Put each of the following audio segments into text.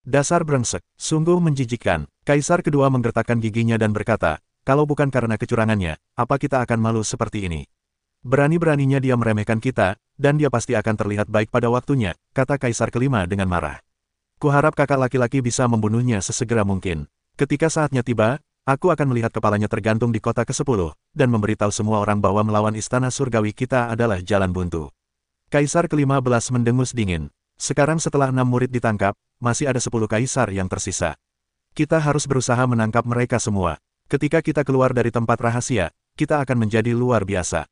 Dasar brengsek, sungguh menjijikkan. Kaisar kedua menggertakkan giginya dan berkata, kalau bukan karena kecurangannya, apa kita akan malu seperti ini? Berani-beraninya dia meremehkan kita, dan dia pasti akan terlihat baik pada waktunya, kata Kaisar kelima dengan marah. Kuharap kakak laki-laki bisa membunuhnya sesegera mungkin. Ketika saatnya tiba, aku akan melihat kepalanya tergantung di kota ke-10, dan memberitahu semua orang bahwa melawan istana surgawi kita adalah jalan buntu. Kaisar ke-15 mendengus dingin. Sekarang setelah 6 murid ditangkap, masih ada 10 kaisar yang tersisa. Kita harus berusaha menangkap mereka semua. Ketika kita keluar dari tempat rahasia, kita akan menjadi luar biasa.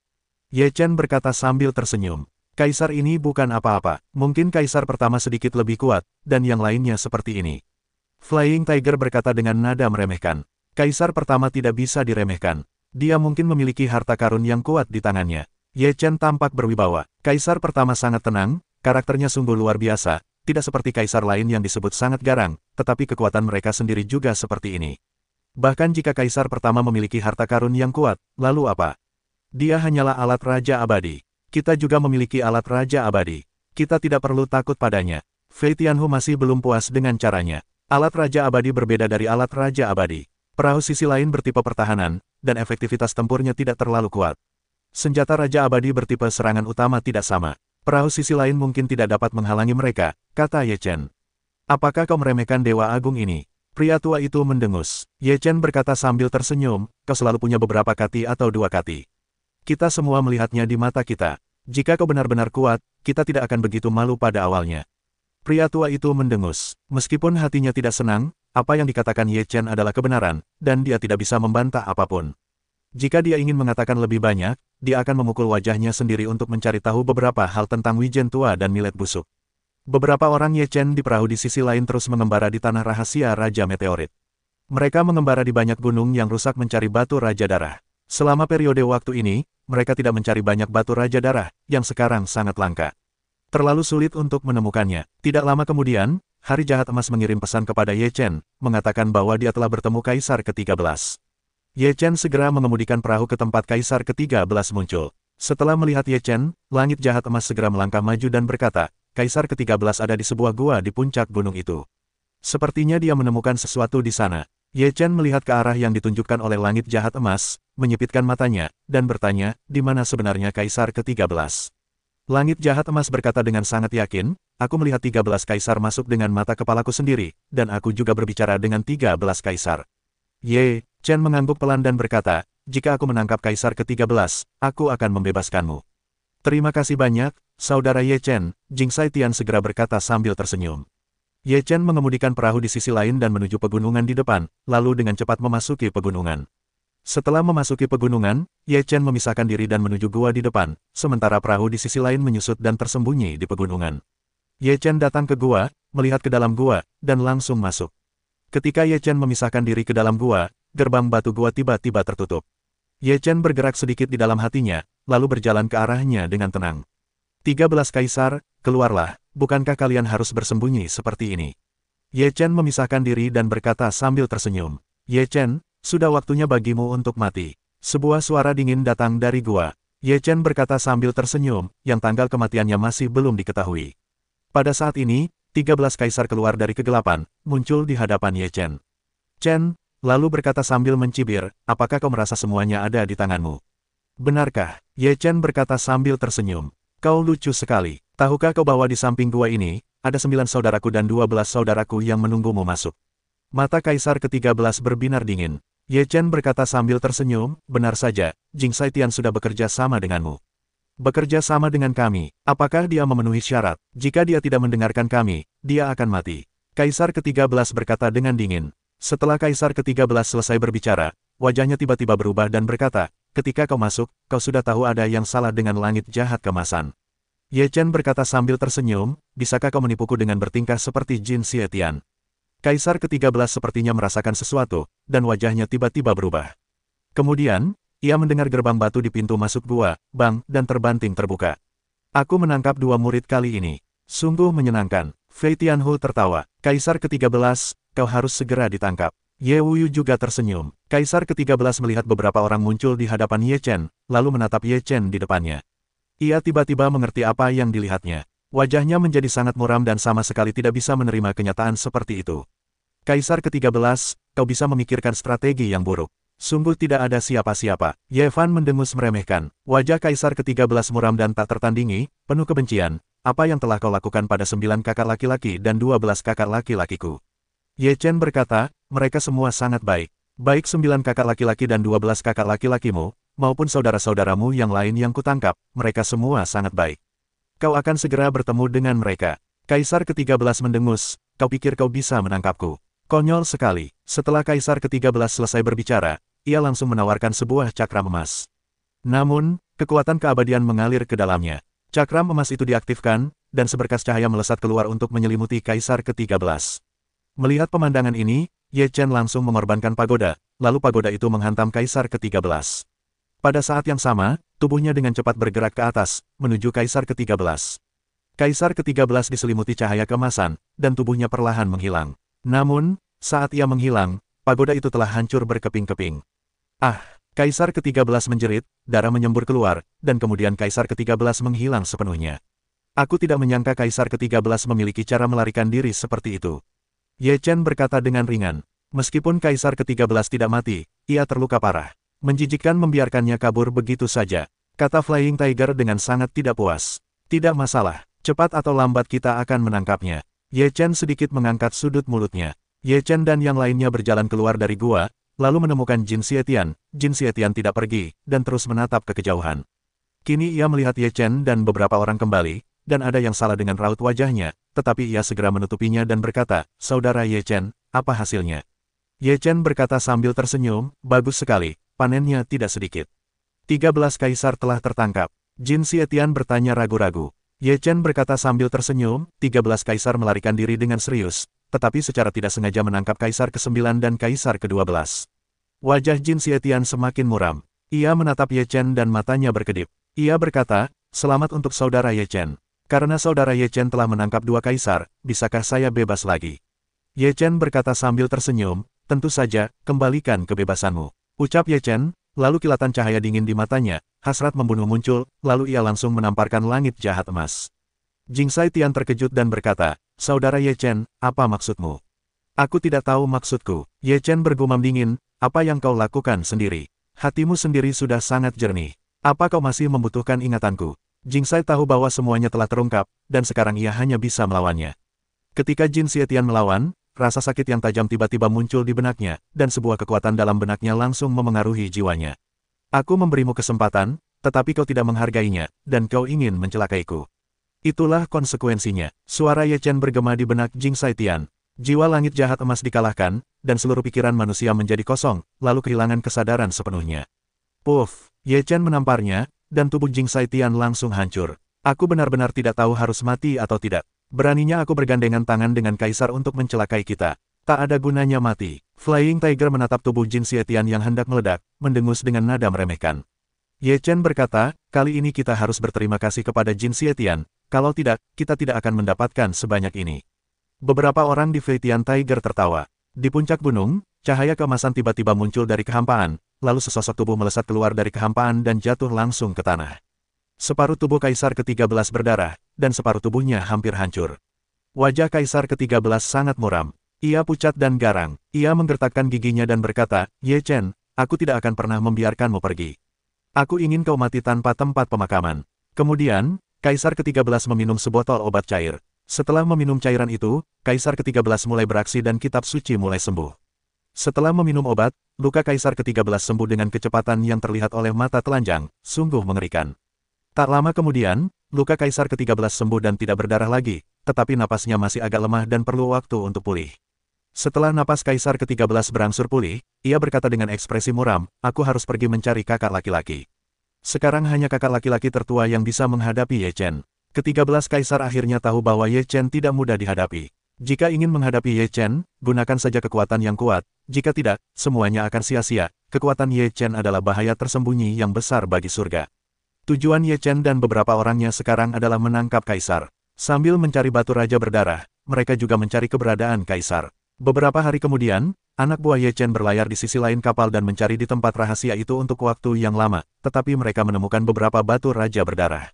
Ye Chen berkata sambil tersenyum. Kaisar ini bukan apa-apa, mungkin kaisar pertama sedikit lebih kuat, dan yang lainnya seperti ini. Flying Tiger berkata dengan nada meremehkan. Kaisar pertama tidak bisa diremehkan. Dia mungkin memiliki harta karun yang kuat di tangannya. Ye Chen tampak berwibawa. Kaisar pertama sangat tenang, karakternya sungguh luar biasa, tidak seperti kaisar lain yang disebut sangat garang, tetapi kekuatan mereka sendiri juga seperti ini. Bahkan jika kaisar pertama memiliki harta karun yang kuat, lalu apa? Dia hanyalah alat raja abadi. Kita juga memiliki alat raja abadi. Kita tidak perlu takut padanya. Fei Tianhu masih belum puas dengan caranya. Alat raja abadi berbeda dari alat raja abadi. Perahu sisi lain bertipe pertahanan, dan efektivitas tempurnya tidak terlalu kuat. Senjata raja abadi bertipe serangan utama tidak sama. Perahu sisi lain mungkin tidak dapat menghalangi mereka, kata Ye Chen. Apakah kau meremehkan Dewa Agung ini? Pria tua itu mendengus. Ye Chen berkata sambil tersenyum, kau selalu punya beberapa kati atau 2 kati. Kita semua melihatnya di mata kita. Jika kau benar-benar kuat, kita tidak akan begitu malu pada awalnya. Pria tua itu mendengus. Meskipun hatinya tidak senang, apa yang dikatakan Ye Chen adalah kebenaran, dan dia tidak bisa membantah apapun. Jika dia ingin mengatakan lebih banyak, dia akan memukul wajahnya sendiri untuk mencari tahu beberapa hal tentang Wijen tua dan Millet busuk. Beberapa orang Ye Chen di perahu di sisi lain terus mengembara di tanah rahasia Raja Meteorit. Mereka mengembara di banyak gunung yang rusak mencari batu Raja Darah. Selama periode waktu ini, mereka tidak mencari banyak batu Raja Darah, yang sekarang sangat langka. Terlalu sulit untuk menemukannya. Tidak lama kemudian, Hari Jahat Emas mengirim pesan kepada Ye Chen, mengatakan bahwa dia telah bertemu Kaisar ke-13. Ye Chen segera mengemudikan perahu ke tempat Kaisar ke-13 muncul. Setelah melihat Ye Chen, Langit Jahat Emas segera melangkah maju dan berkata, Kaisar ke-13 ada di sebuah gua di puncak gunung itu. Sepertinya dia menemukan sesuatu di sana. Ye Chen melihat ke arah yang ditunjukkan oleh Langit Jahat Emas, menyipitkan matanya, dan bertanya, di mana sebenarnya Kaisar ke-13. Langit Jahat Emas berkata dengan sangat yakin, aku melihat 13 kaisar masuk dengan mata kepalaku sendiri, dan aku juga berbicara dengan 13 kaisar. Ye Chen mengangguk pelan dan berkata, jika aku menangkap Kaisar ke-13, aku akan membebaskanmu. Terima kasih banyak, Saudara Ye Chen, Jing Sai Tian segera berkata sambil tersenyum. Ye Chen mengemudikan perahu di sisi lain dan menuju pegunungan di depan, lalu dengan cepat memasuki pegunungan. Setelah memasuki pegunungan, Ye Chen memisahkan diri dan menuju gua di depan, sementara perahu di sisi lain menyusut dan tersembunyi di pegunungan. Ye Chen datang ke gua, melihat ke dalam gua, dan langsung masuk. Ketika Ye Chen memisahkan diri ke dalam gua, gerbang batu gua tiba-tiba tertutup. Ye Chen bergerak sedikit di dalam hatinya, lalu berjalan ke arahnya dengan tenang. 13 kaisar, keluarlah, bukankah kalian harus bersembunyi seperti ini? Ye Chen memisahkan diri dan berkata sambil tersenyum. Ye Chen, sudah waktunya bagimu untuk mati. Sebuah suara dingin datang dari gua. Ye Chen berkata sambil tersenyum, yang tanggal kematiannya masih belum diketahui. Pada saat ini, 13 kaisar keluar dari kegelapan, muncul di hadapan Ye Chen. Chen, lalu berkata sambil mencibir, apakah kau merasa semuanya ada di tanganmu? Benarkah? Ye Chen berkata sambil tersenyum. Kau lucu sekali. Tahukah kau bahwa di samping gua ini, ada 9 saudaraku dan 12 saudaraku yang menunggumu masuk? Mata Kaisar ke-13 berbinar dingin. Ye Chen berkata sambil tersenyum, benar saja, Jing Sai Tian sudah bekerja sama denganmu. Bekerja sama dengan kami, apakah dia memenuhi syarat? Jika dia tidak mendengarkan kami, dia akan mati. Kaisar ke-13 berkata dengan dingin. Setelah Kaisar ke-13 selesai berbicara, wajahnya tiba-tiba berubah dan berkata, ketika kau masuk, kau sudah tahu ada yang salah dengan langit jahat kemasan. Ye Chen berkata sambil tersenyum, bisakah kau menipuku dengan bertingkah seperti Jin Xie Tian? Kaisar ke-13 sepertinya merasakan sesuatu, dan wajahnya tiba-tiba berubah. Kemudian, ia mendengar gerbang batu di pintu masuk gua, bang, dan terbanting terbuka. Aku menangkap 2 murid kali ini. Sungguh menyenangkan. Fei Tianhu tertawa. Kaisar ke-13, kau harus segera ditangkap. Ye Wuyu juga tersenyum. Kaisar ke-13 melihat beberapa orang muncul di hadapan Ye Chen, lalu menatap Ye Chen di depannya. Ia tiba-tiba mengerti apa yang dilihatnya. Wajahnya menjadi sangat muram dan sama sekali tidak bisa menerima kenyataan seperti itu. Kaisar ke-13, kau bisa memikirkan strategi yang buruk. Sungguh tidak ada siapa-siapa. Yevan mendengus meremehkan. Wajah Kaisar ke-13 muram dan tak tertandingi, penuh kebencian. Apa yang telah kau lakukan pada 9 kakak laki-laki dan 12 kakak laki-lakiku? Ye Chen berkata, mereka semua sangat baik. Baik 9 kakak laki-laki dan 12 kakak laki-lakimu, maupun saudara-saudaramu yang lain yang kutangkap, mereka semua sangat baik. Kau akan segera bertemu dengan mereka. Kaisar ke-13 mendengus, kau pikir kau bisa menangkapku? Konyol sekali. Setelah Kaisar ke-13 selesai berbicara, ia langsung menawarkan sebuah cakram emas. Namun, kekuatan keabadian mengalir ke dalamnya. Cakram emas itu diaktifkan, dan seberkas cahaya melesat keluar untuk menyelimuti Kaisar ke-13. Melihat pemandangan ini, Ye Chen langsung mengorbankan pagoda, lalu pagoda itu menghantam Kaisar ke-13. Pada saat yang sama, tubuhnya dengan cepat bergerak ke atas, menuju Kaisar ke-13. Kaisar ke-13 diselimuti cahaya keemasan, dan tubuhnya perlahan menghilang. Namun, saat ia menghilang, pagoda itu telah hancur berkeping-keping. Ah! Kaisar ke-13 menjerit, darah menyembur keluar, dan kemudian Kaisar ke-13 menghilang sepenuhnya. Aku tidak menyangka Kaisar ke-13 memiliki cara melarikan diri seperti itu. Ye Chen berkata dengan ringan. Meskipun Kaisar ke-13 tidak mati, ia terluka parah. Menjijikkan membiarkannya kabur begitu saja, kata Flying Tiger dengan sangat tidak puas. Tidak masalah, cepat atau lambat kita akan menangkapnya. Ye Chen sedikit mengangkat sudut mulutnya. Ye Chen dan yang lainnya berjalan keluar dari gua, lalu menemukan Jin Xietian. Jin Xietian tidak pergi, dan terus menatap ke kejauhan. Kini ia melihat Ye Chen dan beberapa orang kembali, dan ada yang salah dengan raut wajahnya, tetapi ia segera menutupinya dan berkata, Saudara Ye Chen, apa hasilnya? Ye Chen berkata sambil tersenyum, bagus sekali, panennya tidak sedikit. 13 kaisar telah tertangkap. Jin Xietian bertanya ragu-ragu. Ye Chen berkata sambil tersenyum, 13 kaisar melarikan diri dengan serius, tetapi secara tidak sengaja menangkap Kaisar ke-9 dan Kaisar ke-12. Wajah Jin Xietian semakin muram. Ia menatap Ye Chen dan matanya berkedip. Ia berkata, selamat untuk saudara Ye Chen. Karena saudara Ye Chen telah menangkap 2 kaisar, bisakah saya bebas lagi? Ye Chen berkata sambil tersenyum, tentu saja, kembalikan kebebasanmu. Ucap Ye Chen, lalu kilatan cahaya dingin di matanya, hasrat membunuh muncul, lalu ia langsung menamparkan langit jahat emas. Jing Xietian terkejut dan berkata, Saudara Ye Chen, apa maksudmu? Aku tidak tahu maksudku. Ye Chen bergumam dingin, apa yang kau lakukan sendiri? Hatimu sendiri sudah sangat jernih. Apa kau masih membutuhkan ingatanku? Jing Sai tahu bahwa semuanya telah terungkap, dan sekarang ia hanya bisa melawannya. Ketika Jin Xietian melawan, rasa sakit yang tajam tiba-tiba muncul di benaknya, dan sebuah kekuatan dalam benaknya langsung memengaruhi jiwanya. Aku memberimu kesempatan, tetapi kau tidak menghargainya, dan kau ingin mencelakaiku. Itulah konsekuensinya. Suara Ye Chen bergema di benak Jing Xietian. Jiwa langit jahat emas dikalahkan, dan seluruh pikiran manusia menjadi kosong, lalu kehilangan kesadaran sepenuhnya. Puff! Ye Chen menamparnya, dan tubuh Jing Xietian langsung hancur. Aku benar-benar tidak tahu harus mati atau tidak. Beraninya aku bergandengan tangan dengan Kaisar untuk mencelakai kita. Tak ada gunanya mati. Flying Tiger menatap tubuh Jin Xietian yang hendak meledak, mendengus dengan nada meremehkan. Ye Chen berkata, kali ini kita harus berterima kasih kepada Jin Xietian, kalau tidak, kita tidak akan mendapatkan sebanyak ini. Beberapa orang di Feitian Tiger tertawa. Di puncak gunung, cahaya keemasan tiba-tiba muncul dari kehampaan, lalu sesosok tubuh melesat keluar dari kehampaan dan jatuh langsung ke tanah. Separuh tubuh Kaisar ke-13 berdarah, dan separuh tubuhnya hampir hancur. Wajah Kaisar ke-13 sangat muram. Ia pucat dan garang. Ia menggertakkan giginya dan berkata, Ye Chen, aku tidak akan pernah membiarkanmu pergi. Aku ingin kau mati tanpa tempat pemakaman. Kemudian, Kaisar ke-13 meminum sebotol obat cair. Setelah meminum cairan itu, Kaisar ke-13 mulai beraksi dan kitab suci mulai sembuh. Setelah meminum obat, luka Kaisar ke-13 sembuh dengan kecepatan yang terlihat oleh mata telanjang, sungguh mengerikan. Tak lama kemudian, luka Kaisar ke-13 sembuh dan tidak berdarah lagi, tetapi napasnya masih agak lemah dan perlu waktu untuk pulih. Setelah napas Kaisar ke-13 berangsur pulih, ia berkata dengan ekspresi muram, aku harus pergi mencari kakak laki-laki. Sekarang hanya kakak laki-laki tertua yang bisa menghadapi Ye Chen. Ke-13 Kaisar akhirnya tahu bahwa Ye Chen tidak mudah dihadapi. Jika ingin menghadapi Ye Chen, gunakan saja kekuatan yang kuat, jika tidak, semuanya akan sia-sia. Kekuatan Ye Chen adalah bahaya tersembunyi yang besar bagi surga. Tujuan Ye Chen dan beberapa orangnya sekarang adalah menangkap Kaisar. Sambil mencari batu raja berdarah, mereka juga mencari keberadaan Kaisar. Beberapa hari kemudian, anak buah Ye Chen berlayar di sisi lain kapal dan mencari di tempat rahasia itu untuk waktu yang lama, tetapi mereka menemukan beberapa batu raja berdarah.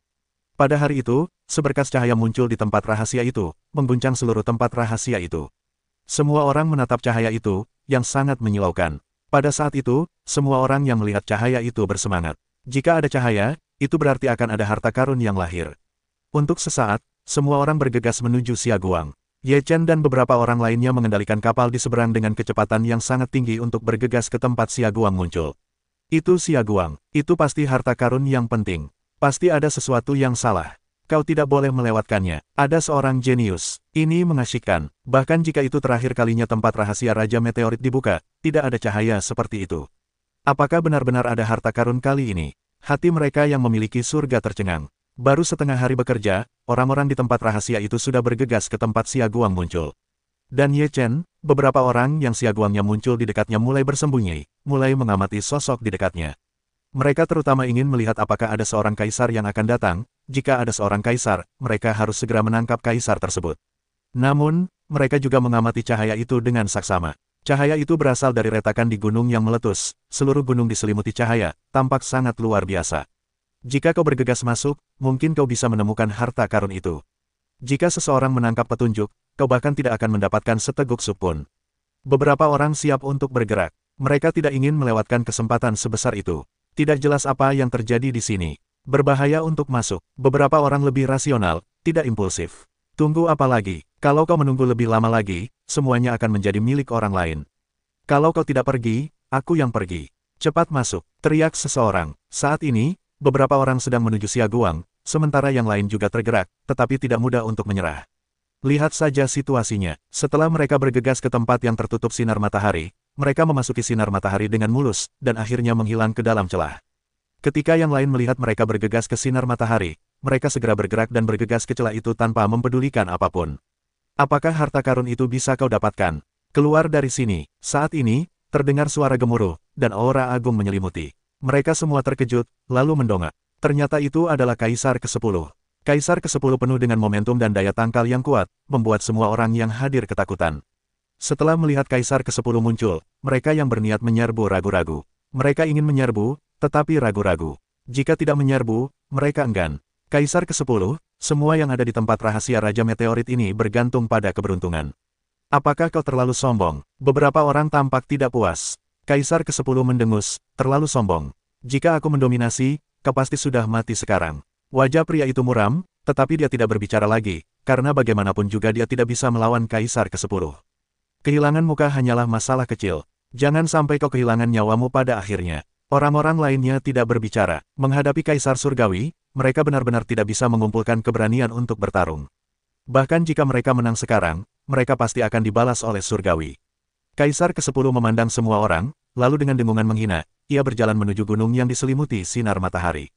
Pada hari itu, seberkas cahaya muncul di tempat rahasia itu, mengguncang seluruh tempat rahasia itu. Semua orang menatap cahaya itu, yang sangat menyilaukan. Pada saat itu, semua orang yang melihat cahaya itu bersemangat. Jika ada cahaya, itu berarti akan ada harta karun yang lahir. Untuk sesaat, semua orang bergegas menuju Xia Guang. Ye Chen dan beberapa orang lainnya mengendalikan kapal di seberang dengan kecepatan yang sangat tinggi untuk bergegas ke tempat Xia Guang muncul. Itu Xia Guang, itu pasti harta karun yang penting. Pasti ada sesuatu yang salah. Kau tidak boleh melewatkannya. Ada seorang jenius. Ini mengasyikkan. Bahkan jika itu terakhir kalinya tempat rahasia Raja Meteorit dibuka, tidak ada cahaya seperti itu. Apakah benar-benar ada harta karun kali ini? Hati mereka yang memiliki surga tercengang. Baru setengah hari bekerja, orang-orang di tempat rahasia itu sudah bergegas ke tempat Xia Guang muncul. Dan Ye Chen, beberapa orang yang Xia Guangnya muncul di dekatnya mulai bersembunyi, mulai mengamati sosok di dekatnya. Mereka terutama ingin melihat apakah ada seorang kaisar yang akan datang. Jika ada seorang kaisar, mereka harus segera menangkap kaisar tersebut. Namun, mereka juga mengamati cahaya itu dengan saksama. Cahaya itu berasal dari retakan di gunung yang meletus, seluruh gunung diselimuti cahaya, tampak sangat luar biasa. Jika kau bergegas masuk, mungkin kau bisa menemukan harta karun itu. Jika seseorang menangkap petunjuk, kau bahkan tidak akan mendapatkan seteguk sup pun. Beberapa orang siap untuk bergerak. Mereka tidak ingin melewatkan kesempatan sebesar itu. Tidak jelas apa yang terjadi di sini. Berbahaya untuk masuk. Beberapa orang lebih rasional, tidak impulsif. Tunggu apa lagi? Kalau kau menunggu lebih lama lagi, semuanya akan menjadi milik orang lain. Kalau kau tidak pergi, aku yang pergi. Cepat masuk, teriak seseorang. Saat ini, beberapa orang sedang menuju Xia Guang, sementara yang lain juga tergerak, tetapi tidak mudah untuk menyerah. Lihat saja situasinya. Setelah mereka bergegas ke tempat yang tertutup sinar matahari, mereka memasuki sinar matahari dengan mulus, dan akhirnya menghilang ke dalam celah. Ketika yang lain melihat mereka bergegas ke sinar matahari, mereka segera bergerak dan bergegas ke celah itu tanpa mempedulikan apapun. Apakah harta karun itu bisa kau dapatkan? Keluar dari sini. Saat ini, terdengar suara gemuruh, dan aura agung menyelimuti. Mereka semua terkejut, lalu mendongak. Ternyata itu adalah Kaisar ke-10. Kaisar ke-10 penuh dengan momentum dan daya tangkal yang kuat, membuat semua orang yang hadir ketakutan. Setelah melihat Kaisar ke-10 muncul, mereka yang berniat menyerbu ragu-ragu. Mereka ingin menyerbu, tetapi ragu-ragu. Jika tidak menyerbu, mereka enggan. Kaisar ke-10, semua yang ada di tempat rahasia Raja Meteorit ini bergantung pada keberuntungan. Apakah kau terlalu sombong? Beberapa orang tampak tidak puas. Kaisar ke-10 mendengus, terlalu sombong. Jika aku mendominasi, kau pasti sudah mati sekarang. Wajah pria itu muram, tetapi dia tidak berbicara lagi, karena bagaimanapun juga dia tidak bisa melawan Kaisar ke-10. Kehilangan muka hanyalah masalah kecil. Jangan sampai kau kehilangan nyawamu pada akhirnya. Orang-orang lainnya tidak berbicara. Menghadapi Kaisar Surgawi, mereka benar-benar tidak bisa mengumpulkan keberanian untuk bertarung. Bahkan jika mereka menang sekarang, mereka pasti akan dibalas oleh Surgawi. Kaisar ke-10 memandang semua orang, lalu dengan dengungan menghina, ia berjalan menuju gunung yang diselimuti sinar matahari.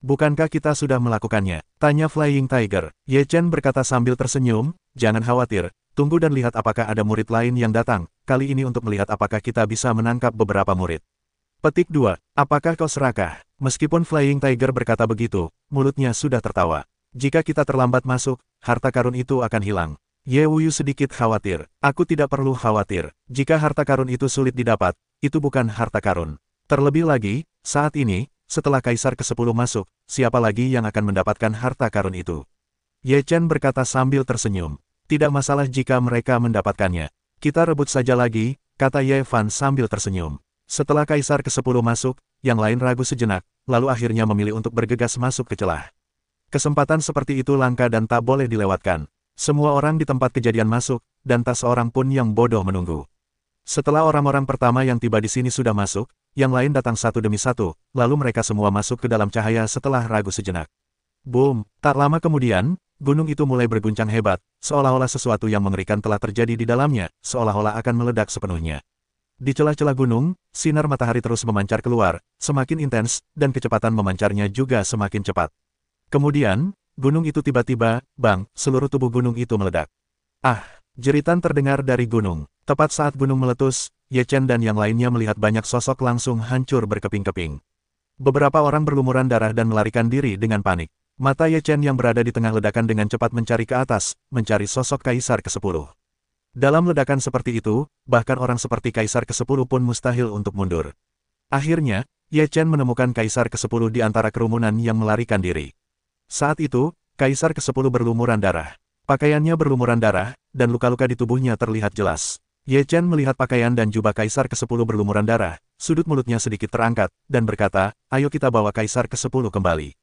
Bukankah kita sudah melakukannya? Tanya Flying Tiger. Ye Chen berkata sambil tersenyum, jangan khawatir, tunggu dan lihat apakah ada murid lain yang datang, kali ini untuk melihat apakah kita bisa menangkap beberapa murid. Petik 2. Apakah kau serakah? Meskipun Flying Tiger berkata begitu, mulutnya sudah tertawa. Jika kita terlambat masuk, harta karun itu akan hilang. Ye Wuyu sedikit khawatir. Aku tidak perlu khawatir. Jika harta karun itu sulit didapat, itu bukan harta karun. Terlebih lagi, saat ini, setelah Kaisar ke-10 masuk, siapa lagi yang akan mendapatkan harta karun itu? Ye Chen berkata sambil tersenyum. Tidak masalah jika mereka mendapatkannya. Kita rebut saja lagi, kata Ye Fan sambil tersenyum. Setelah Kaisar ke-10 masuk, yang lain ragu sejenak, lalu akhirnya memilih untuk bergegas masuk ke celah. Kesempatan seperti itu langka dan tak boleh dilewatkan. Semua orang di tempat kejadian masuk, dan tak seorang pun yang bodoh menunggu. Setelah orang-orang pertama yang tiba di sini sudah masuk, yang lain datang satu demi satu, lalu mereka semua masuk ke dalam cahaya setelah ragu sejenak. Boom! Tak lama kemudian, gunung itu mulai berguncang hebat, seolah-olah sesuatu yang mengerikan telah terjadi di dalamnya, seolah-olah akan meledak sepenuhnya. Di celah-celah gunung, sinar matahari terus memancar keluar, semakin intens, dan kecepatan memancarnya juga semakin cepat. Kemudian, gunung itu tiba-tiba, bang, seluruh tubuh gunung itu meledak. Ah! Jeritan terdengar dari gunung. Tepat saat gunung meletus, Ye Chen dan yang lainnya melihat banyak sosok langsung hancur berkeping-keping. Beberapa orang berlumuran darah dan melarikan diri dengan panik. Mata Ye Chen yang berada di tengah ledakan dengan cepat mencari ke atas, mencari sosok Kaisar ke-10. Dalam ledakan seperti itu, bahkan orang seperti Kaisar ke-10 pun mustahil untuk mundur. Akhirnya, Ye Chen menemukan Kaisar ke-10 di antara kerumunan yang melarikan diri. Saat itu, Kaisar ke-10 berlumuran darah. Pakaiannya berlumuran darah, dan luka-luka di tubuhnya terlihat jelas. Ye Chen melihat pakaian dan jubah Kaisar ke-10 berlumuran darah, sudut mulutnya sedikit terangkat, dan berkata, ayo kita bawa Kaisar ke-10 kembali.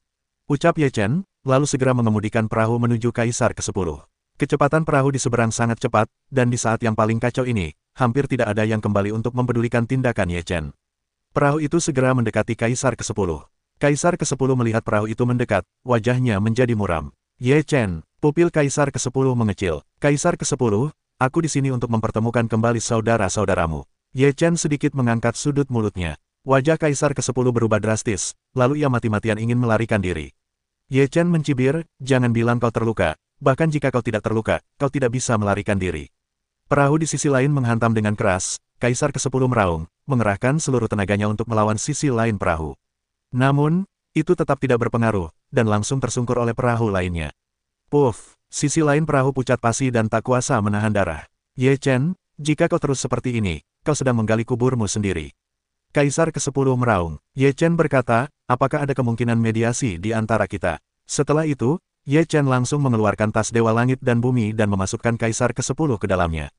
Ucap Ye Chen, lalu segera mengemudikan perahu menuju Kaisar ke-10. Kecepatan perahu di seberang sangat cepat, dan di saat yang paling kacau ini, hampir tidak ada yang kembali untuk mempedulikan tindakan Ye Chen. Perahu itu segera mendekati Kaisar ke-10. Kaisar ke-10 melihat perahu itu mendekat, wajahnya menjadi muram. Ye Chen, pupil Kaisar ke-10 mengecil. Kaisar ke-10, aku di sini untuk mempertemukan kembali saudara-saudaramu. Ye Chen sedikit mengangkat sudut mulutnya. Wajah Kaisar ke-10 berubah drastis, lalu ia mati-matian ingin melarikan diri. Ye Chen mencibir, jangan bilang kau terluka, bahkan jika kau tidak terluka, kau tidak bisa melarikan diri. Perahu di sisi lain menghantam dengan keras, Kaisar ke-10 meraung, mengerahkan seluruh tenaganya untuk melawan sisi lain perahu. Namun, itu tetap tidak berpengaruh, dan langsung tersungkur oleh perahu lainnya. Puff, sisi lain perahu pucat pasi dan tak kuasa menahan darah. Ye Chen, jika kau terus seperti ini, kau sedang menggali kuburmu sendiri. Kaisar ke-10 meraung. Ye Chen berkata, apakah ada kemungkinan mediasi di antara kita? Setelah itu, Ye Chen langsung mengeluarkan tas Dewa Langit dan Bumi dan memasukkan Kaisar ke-10 ke dalamnya.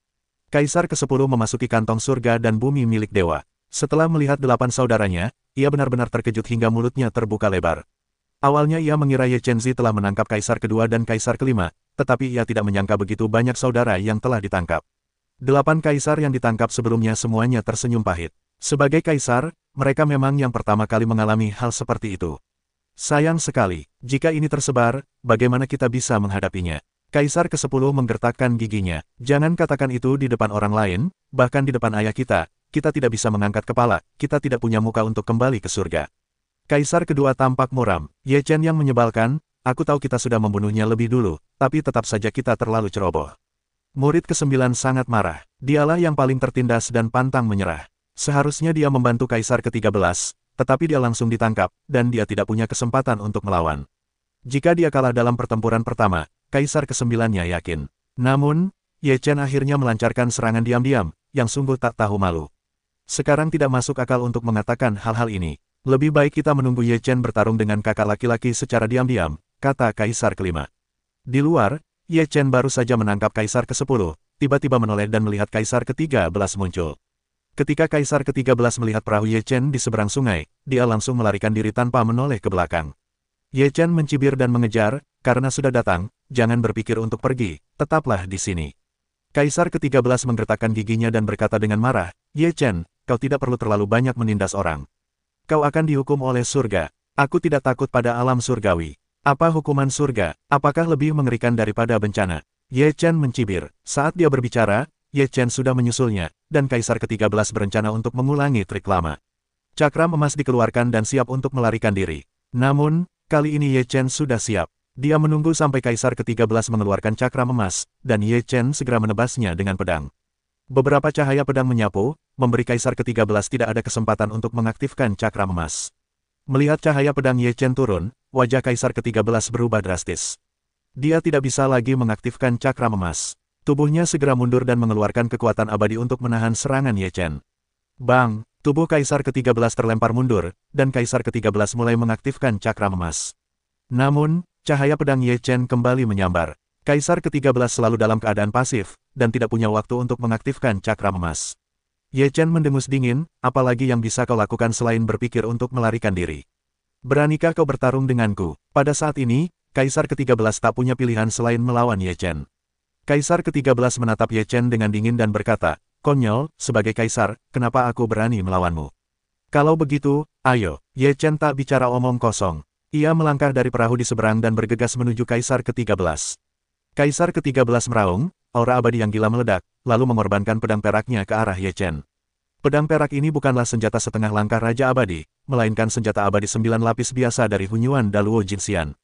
Kaisar ke-10 memasuki kantong surga dan bumi milik dewa. Setelah melihat 8 saudaranya, ia benar-benar terkejut hingga mulutnya terbuka lebar. Awalnya ia mengira Ye Chenzi telah menangkap Kaisar kedua dan Kaisar kelima, tetapi ia tidak menyangka begitu banyak saudara yang telah ditangkap. 8 Kaisar yang ditangkap sebelumnya semuanya tersenyum pahit. Sebagai Kaisar, mereka memang yang pertama kali mengalami hal seperti itu. Sayang sekali, jika ini tersebar, bagaimana kita bisa menghadapinya? Kaisar ke-10 menggertakkan giginya. Jangan katakan itu di depan orang lain, bahkan di depan ayah kita tidak bisa mengangkat kepala, kita tidak punya muka untuk kembali ke surga. Kaisar kedua tampak muram. Ye Chen yang menyebalkan, aku tahu kita sudah membunuhnya lebih dulu, tapi tetap saja kita terlalu ceroboh. Murid ke-9 sangat marah. Dialah yang paling tertindas dan pantang menyerah. Seharusnya dia membantu Kaisar ke-13, tetapi dia langsung ditangkap, dan dia tidak punya kesempatan untuk melawan. Jika dia kalah dalam pertempuran pertama, Kaisar ke-9-nya yakin. Namun, Ye Chen akhirnya melancarkan serangan diam-diam, yang sungguh tak tahu malu. Sekarang tidak masuk akal untuk mengatakan hal-hal ini. Lebih baik kita menunggu Ye Chen bertarung dengan kakak laki-laki secara diam-diam, kata Kaisar kelima. Di luar, Ye Chen baru saja menangkap Kaisar ke-10, tiba-tiba menoleh dan melihat Kaisar ke-13 muncul. Ketika Kaisar ke-13 melihat perahu Ye Chen di seberang sungai, dia langsung melarikan diri tanpa menoleh ke belakang. Ye Chen mencibir dan mengejar, karena sudah datang, jangan berpikir untuk pergi, tetaplah di sini. Kaisar ke-13 menggertakkan giginya dan berkata dengan marah, Ye Chen, kau tidak perlu terlalu banyak menindas orang. Kau akan dihukum oleh surga. Aku tidak takut pada alam surgawi. Apa hukuman surga? Apakah lebih mengerikan daripada bencana? Ye Chen mencibir. Saat dia berbicara, Ye Chen sudah menyusulnya, dan Kaisar ke-13 berencana untuk mengulangi trik lama. Cakram emas dikeluarkan dan siap untuk melarikan diri. Namun, kali ini Ye Chen sudah siap. Dia menunggu sampai Kaisar ke-13 mengeluarkan cakram emas, dan Ye Chen segera menebasnya dengan pedang. Beberapa cahaya pedang menyapu, memberi Kaisar ke-13 tidak ada kesempatan untuk mengaktifkan cakram emas. Melihat cahaya pedang Ye Chen turun, wajah Kaisar ke-13 berubah drastis. Dia tidak bisa lagi mengaktifkan cakram emas. Tubuhnya segera mundur dan mengeluarkan kekuatan abadi untuk menahan serangan Ye Chen. Bang! Tubuh Kaisar ke-13 terlempar mundur, dan Kaisar ke-13 mulai mengaktifkan cakram emas. Namun, cahaya pedang Ye Chen kembali menyambar. Kaisar ke-13 selalu dalam keadaan pasif, dan tidak punya waktu untuk mengaktifkan cakram emas. Ye Chen mendengus dingin, apalagi yang bisa kau lakukan selain berpikir untuk melarikan diri. Beranikah kau bertarung denganku? Pada saat ini, Kaisar ke-13 tak punya pilihan selain melawan Ye Chen. Kaisar ke-13 menatap Ye Chen dengan dingin dan berkata, konyol, sebagai Kaisar, kenapa aku berani melawanmu? Kalau begitu, ayo. Ye Chen tak bicara omong kosong. Ia melangkah dari perahu di seberang dan bergegas menuju Kaisar ke-13. Kaisar ke-13 meraung, aura abadi yang gila meledak, lalu mengorbankan pedang peraknya ke arah Ye Chen. Pedang perak ini bukanlah senjata setengah langkah Raja Abadi, melainkan senjata abadi 9 lapis biasa dari Hunyuan Daluo Jinxian.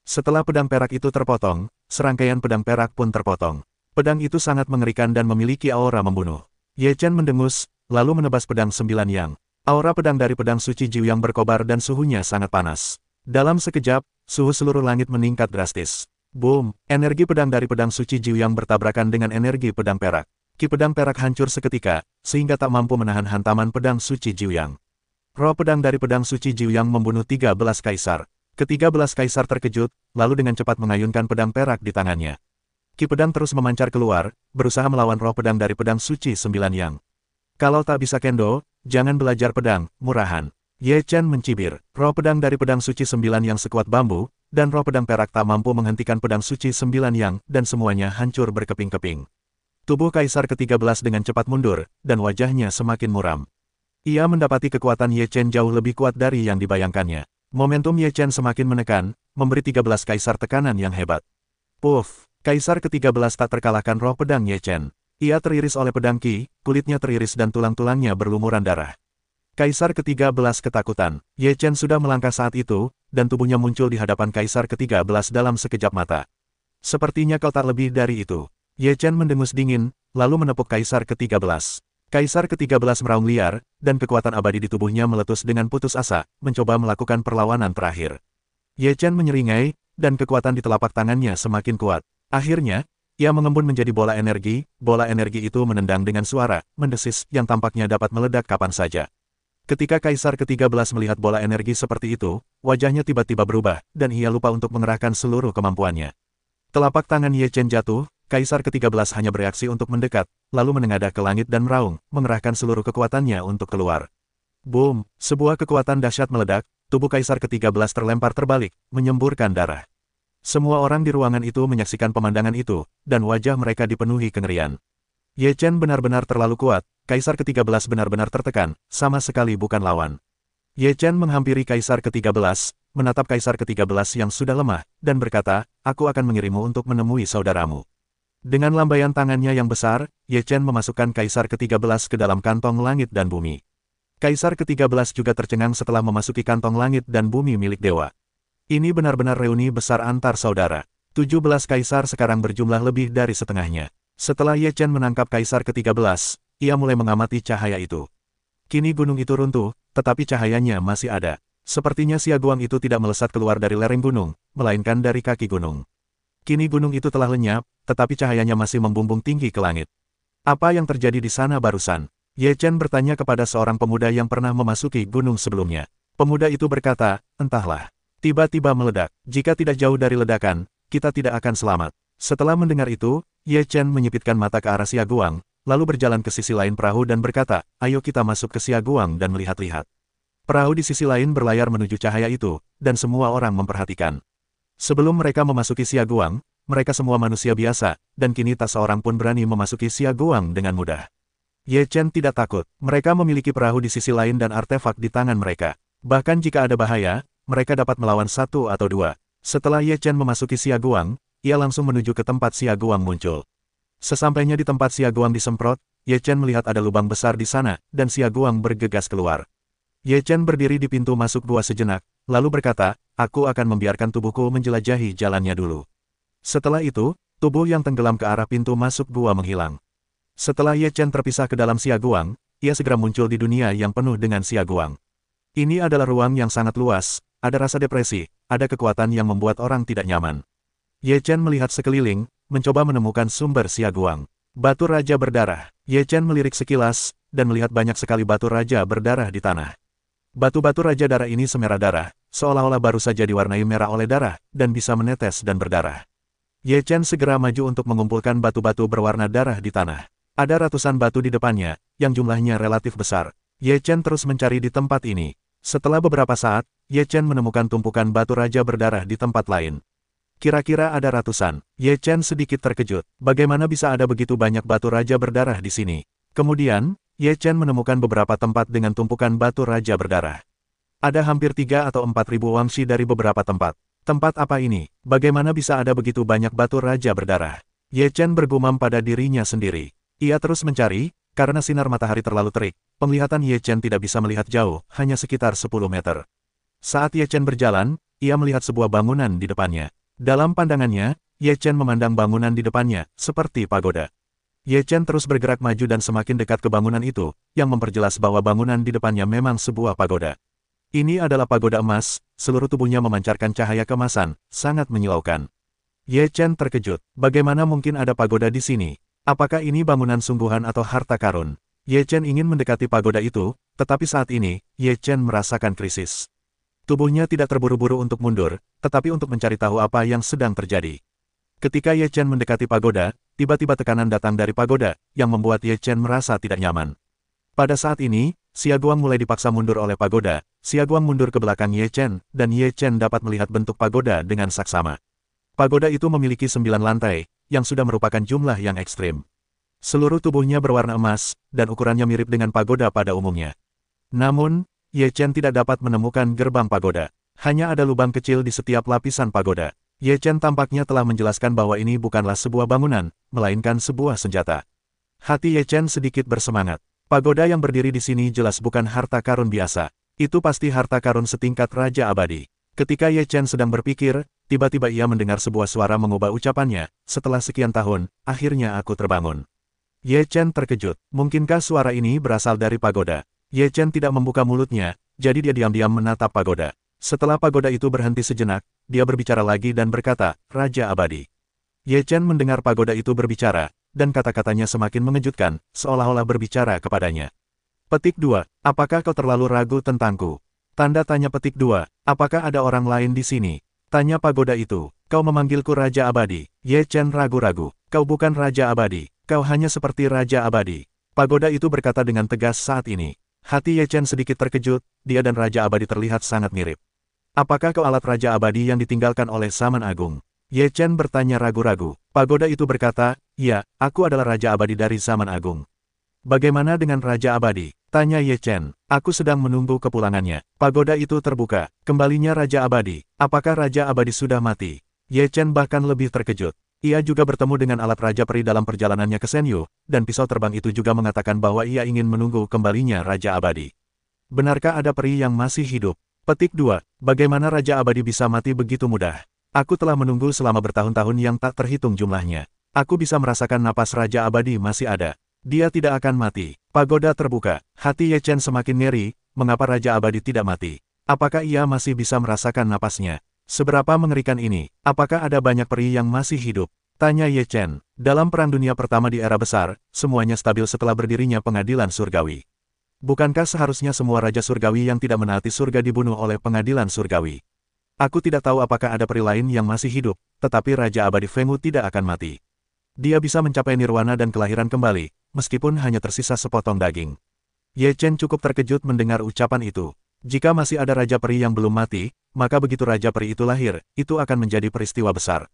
Setelah pedang perak itu terpotong, serangkaian pedang perak pun terpotong. Pedang itu sangat mengerikan dan memiliki aura membunuh. Ye Chen mendengus, lalu menebas pedang 9 yang. Aura pedang dari pedang suci Jiu yang berkobar dan suhunya sangat panas. Dalam sekejap, suhu seluruh langit meningkat drastis. Boom! Energi pedang dari pedang suci Jiu yang bertabrakan dengan energi pedang perak. Ki pedang perak hancur seketika, sehingga tak mampu menahan hantaman pedang suci Jiu yang. Roh pedang dari pedang suci Jiu yang membunuh 13 kaisar. Ke-13 kaisar terkejut, lalu dengan cepat mengayunkan pedang perak di tangannya. Ki pedang terus memancar keluar, berusaha melawan roh pedang dari pedang suci 9 yang. Kalau tak bisa kendo, jangan belajar pedang, murahan. Ye Chen mencibir, roh pedang dari pedang suci 9 yang sekuat bambu, dan roh pedang perak tak mampu menghentikan pedang suci 9 yang, dan semuanya hancur berkeping-keping. Tubuh kaisar ke-13 dengan cepat mundur, dan wajahnya semakin muram. Ia mendapati kekuatan Ye Chen jauh lebih kuat dari yang dibayangkannya. Momentum Ye Chen semakin menekan, memberi 13 kaisar tekanan yang hebat. Puff, kaisar ke-13 tak terkalahkan roh pedang Ye Chen. Ia teriris oleh pedang Qi, kulitnya teriris dan tulang-tulangnya berlumuran darah. Kaisar ke-13 ketakutan. Ye Chen sudah melangkah saat itu, dan tubuhnya muncul di hadapan kaisar ke-13 dalam sekejap mata. Sepertinya kau tak lebih dari itu. Ye Chen mendengus dingin, lalu menepuk kaisar ke-13. Kaisar ke-13 meraung liar, dan kekuatan abadi di tubuhnya meletus dengan putus asa, mencoba melakukan perlawanan terakhir. Ye Chen menyeringai, dan kekuatan di telapak tangannya semakin kuat. Akhirnya, ia mengembun menjadi bola energi itu menendang dengan suara, mendesis, yang tampaknya dapat meledak kapan saja. Ketika kaisar ke-13 melihat bola energi seperti itu, wajahnya tiba-tiba berubah, dan ia lupa untuk mengerahkan seluruh kemampuannya. Telapak tangan Ye Chen jatuh, kaisar ke-13 hanya bereaksi untuk mendekat, lalu menengadah ke langit dan meraung, mengerahkan seluruh kekuatannya untuk keluar. Boom! Sebuah kekuatan dahsyat meledak, tubuh kaisar ke-13 terlempar terbalik, menyemburkan darah. Semua orang di ruangan itu menyaksikan pemandangan itu, dan wajah mereka dipenuhi kengerian. Ye Chen benar-benar terlalu kuat, kaisar ke-13 benar-benar tertekan, sama sekali bukan lawan. Ye Chen menghampiri kaisar ke-13, menatap kaisar ke-13 yang sudah lemah, dan berkata, aku akan mengirimmu untuk menemui saudaramu. Dengan lambaian tangannya yang besar, Ye Chen memasukkan kaisar ke-13 ke dalam kantong langit dan bumi. Kaisar ke-13 juga tercengang setelah memasuki kantong langit dan bumi milik dewa. Ini benar-benar reuni besar antar saudara. 17 kaisar sekarang berjumlah lebih dari setengahnya. Setelah Ye Chen menangkap kaisar ke-13, ia mulai mengamati cahaya itu. Kini gunung itu runtuh, tetapi cahayanya masih ada. Sepertinya Xia Guang itu tidak melesat keluar dari lereng gunung, melainkan dari kaki gunung. Kini gunung itu telah lenyap, tetapi cahayanya masih membumbung tinggi ke langit. Apa yang terjadi di sana barusan? Ye Chen bertanya kepada seorang pemuda yang pernah memasuki gunung sebelumnya. Pemuda itu berkata, entahlah. Tiba-tiba meledak. Jika tidak jauh dari ledakan, kita tidak akan selamat. Setelah mendengar itu, Ye Chen menyipitkan mata ke arah Xia Guang, lalu berjalan ke sisi lain perahu dan berkata, ayo kita masuk ke Xia Guang dan melihat-lihat. Perahu di sisi lain berlayar menuju cahaya itu, dan semua orang memperhatikan. Sebelum mereka memasuki Xia Guang, mereka semua manusia biasa, dan kini tak seorang pun berani memasuki Xia Guang dengan mudah. Ye Chen tidak takut, mereka memiliki perahu di sisi lain dan artefak di tangan mereka. Bahkan jika ada bahaya, mereka dapat melawan satu atau dua. Setelah Ye Chen memasuki Xia Guang, ia langsung menuju ke tempat Xia Guang muncul. Sesampainya di tempat Xia Guang disemprot, Ye Chen melihat ada lubang besar di sana, dan Xia Guang bergegas keluar. Ye Chen berdiri di pintu masuk gua sejenak, lalu berkata, aku akan membiarkan tubuhku menjelajahi jalannya dulu. Setelah itu, tubuh yang tenggelam ke arah pintu masuk gua menghilang. Setelah Ye Chen terpisah ke dalam Xia Guang, ia segera muncul di dunia yang penuh dengan Xia Guang. Ini adalah ruang yang sangat luas. Ada rasa depresi, ada kekuatan yang membuat orang tidak nyaman. Ye Chen melihat sekeliling, mencoba menemukan sumber Xia Guang. Batu raja berdarah. Ye Chen melirik sekilas, dan melihat banyak sekali batu raja berdarah di tanah. Batu-batu raja darah ini semerah darah, seolah-olah baru saja diwarnai merah oleh darah, dan bisa menetes dan berdarah. Ye Chen segera maju untuk mengumpulkan batu-batu berwarna darah di tanah. Ada ratusan batu di depannya, yang jumlahnya relatif besar. Ye Chen terus mencari di tempat ini. Setelah beberapa saat, Ye Chen menemukan tumpukan batu raja berdarah di tempat lain. Kira-kira ada ratusan. Ye Chen sedikit terkejut. Bagaimana bisa ada begitu banyak batu raja berdarah di sini? Kemudian, Ye Chen menemukan beberapa tempat dengan tumpukan batu raja berdarah. Ada hampir 3 atau 4 ribu wangshi dari beberapa tempat. Tempat apa ini? Bagaimana bisa ada begitu banyak batu raja berdarah? Ye Chen bergumam pada dirinya sendiri. Ia terus mencari, karena sinar matahari terlalu terik. Penglihatan Ye Chen tidak bisa melihat jauh, hanya sekitar 10 meter. Saat Ye Chen berjalan, ia melihat sebuah bangunan di depannya. Dalam pandangannya, Ye Chen memandang bangunan di depannya, seperti pagoda. Ye Chen terus bergerak maju dan semakin dekat ke bangunan itu, yang memperjelas bahwa bangunan di depannya memang sebuah pagoda. Ini adalah pagoda emas, seluruh tubuhnya memancarkan cahaya keemasan, sangat menyilaukan. Ye Chen terkejut, bagaimana mungkin ada pagoda di sini? Apakah ini bangunan sungguhan atau harta karun? Ye Chen ingin mendekati pagoda itu, tetapi saat ini, Ye Chen merasakan krisis. Tubuhnya tidak terburu-buru untuk mundur, tetapi untuk mencari tahu apa yang sedang terjadi. Ketika Ye Chen mendekati pagoda, tiba-tiba tekanan datang dari pagoda, yang membuat Ye Chen merasa tidak nyaman. Pada saat ini, Xia Guang mulai dipaksa mundur oleh pagoda. Xia Guang mundur ke belakang Ye Chen, dan Ye Chen dapat melihat bentuk pagoda dengan saksama. Pagoda itu memiliki 9 lantai, yang sudah merupakan jumlah yang ekstrim. Seluruh tubuhnya berwarna emas, dan ukurannya mirip dengan pagoda pada umumnya. Namun, Ye Chen tidak dapat menemukan gerbang pagoda. Hanya ada lubang kecil di setiap lapisan pagoda. Ye Chen tampaknya telah menjelaskan bahwa ini bukanlah sebuah bangunan, melainkan sebuah senjata. Hati Ye Chen sedikit bersemangat. Pagoda yang berdiri di sini jelas bukan harta karun biasa. Itu pasti harta karun setingkat Raja Abadi. Ketika Ye Chen sedang berpikir, tiba-tiba ia mendengar sebuah suara mengubah ucapannya. Setelah sekian tahun, akhirnya aku terbangun. Ye Chen terkejut. Mungkinkah suara ini berasal dari pagoda? Ye Chen tidak membuka mulutnya, jadi dia diam-diam menatap pagoda. Setelah pagoda itu berhenti sejenak, dia berbicara lagi dan berkata, Raja Abadi. Ye Chen mendengar pagoda itu berbicara, dan kata-katanya semakin mengejutkan, seolah-olah berbicara kepadanya. Petik 2. Apakah kau terlalu ragu tentangku? Tanda tanya petik 2. Apakah ada orang lain di sini? Tanya pagoda itu. Kau memanggilku Raja Abadi. Ye Chen ragu-ragu. Kau bukan Raja Abadi. Kau hanya seperti Raja Abadi. Pagoda itu berkata dengan tegas saat ini. Hati Ye Chen sedikit terkejut, dia dan Raja Abadi terlihat sangat mirip. Apakah kau alat Raja Abadi yang ditinggalkan oleh Saman Agung? Ye Chen bertanya ragu-ragu. Pagoda itu berkata, ya, aku adalah Raja Abadi dari Saman Agung. Bagaimana dengan Raja Abadi? Tanya Ye Chen. Aku sedang menunggu kepulangannya. Pagoda itu terbuka. Kembalinya Raja Abadi. Apakah Raja Abadi sudah mati? Ye Chen bahkan lebih terkejut. Ia juga bertemu dengan alat Raja Peri dalam perjalanannya ke Senyu, dan pisau terbang itu juga mengatakan bahwa ia ingin menunggu kembalinya Raja Abadi. Benarkah ada peri yang masih hidup? Petik 2. Bagaimana Raja Abadi bisa mati begitu mudah? Aku telah menunggu selama bertahun-tahun yang tak terhitung jumlahnya. Aku bisa merasakan napas Raja Abadi masih ada. Dia tidak akan mati. Pagoda terbuka. Hati Ye Chen semakin ngeri, mengapa Raja Abadi tidak mati? Apakah ia masih bisa merasakan napasnya? Seberapa mengerikan ini? Apakah ada banyak peri yang masih hidup? Tanya Ye Chen. Dalam Perang Dunia Pertama di era besar, semuanya stabil setelah berdirinya pengadilan surgawi. Bukankah seharusnya semua raja surgawi yang tidak menaati surga dibunuh oleh pengadilan surgawi? Aku tidak tahu apakah ada peri lain yang masih hidup, tetapi Raja Abadi Fengwu tidak akan mati. Dia bisa mencapai nirwana dan kelahiran kembali, meskipun hanya tersisa sepotong daging. Ye Chen cukup terkejut mendengar ucapan itu. Jika masih ada Raja Peri yang belum mati, maka begitu Raja Peri itu lahir, itu akan menjadi peristiwa besar.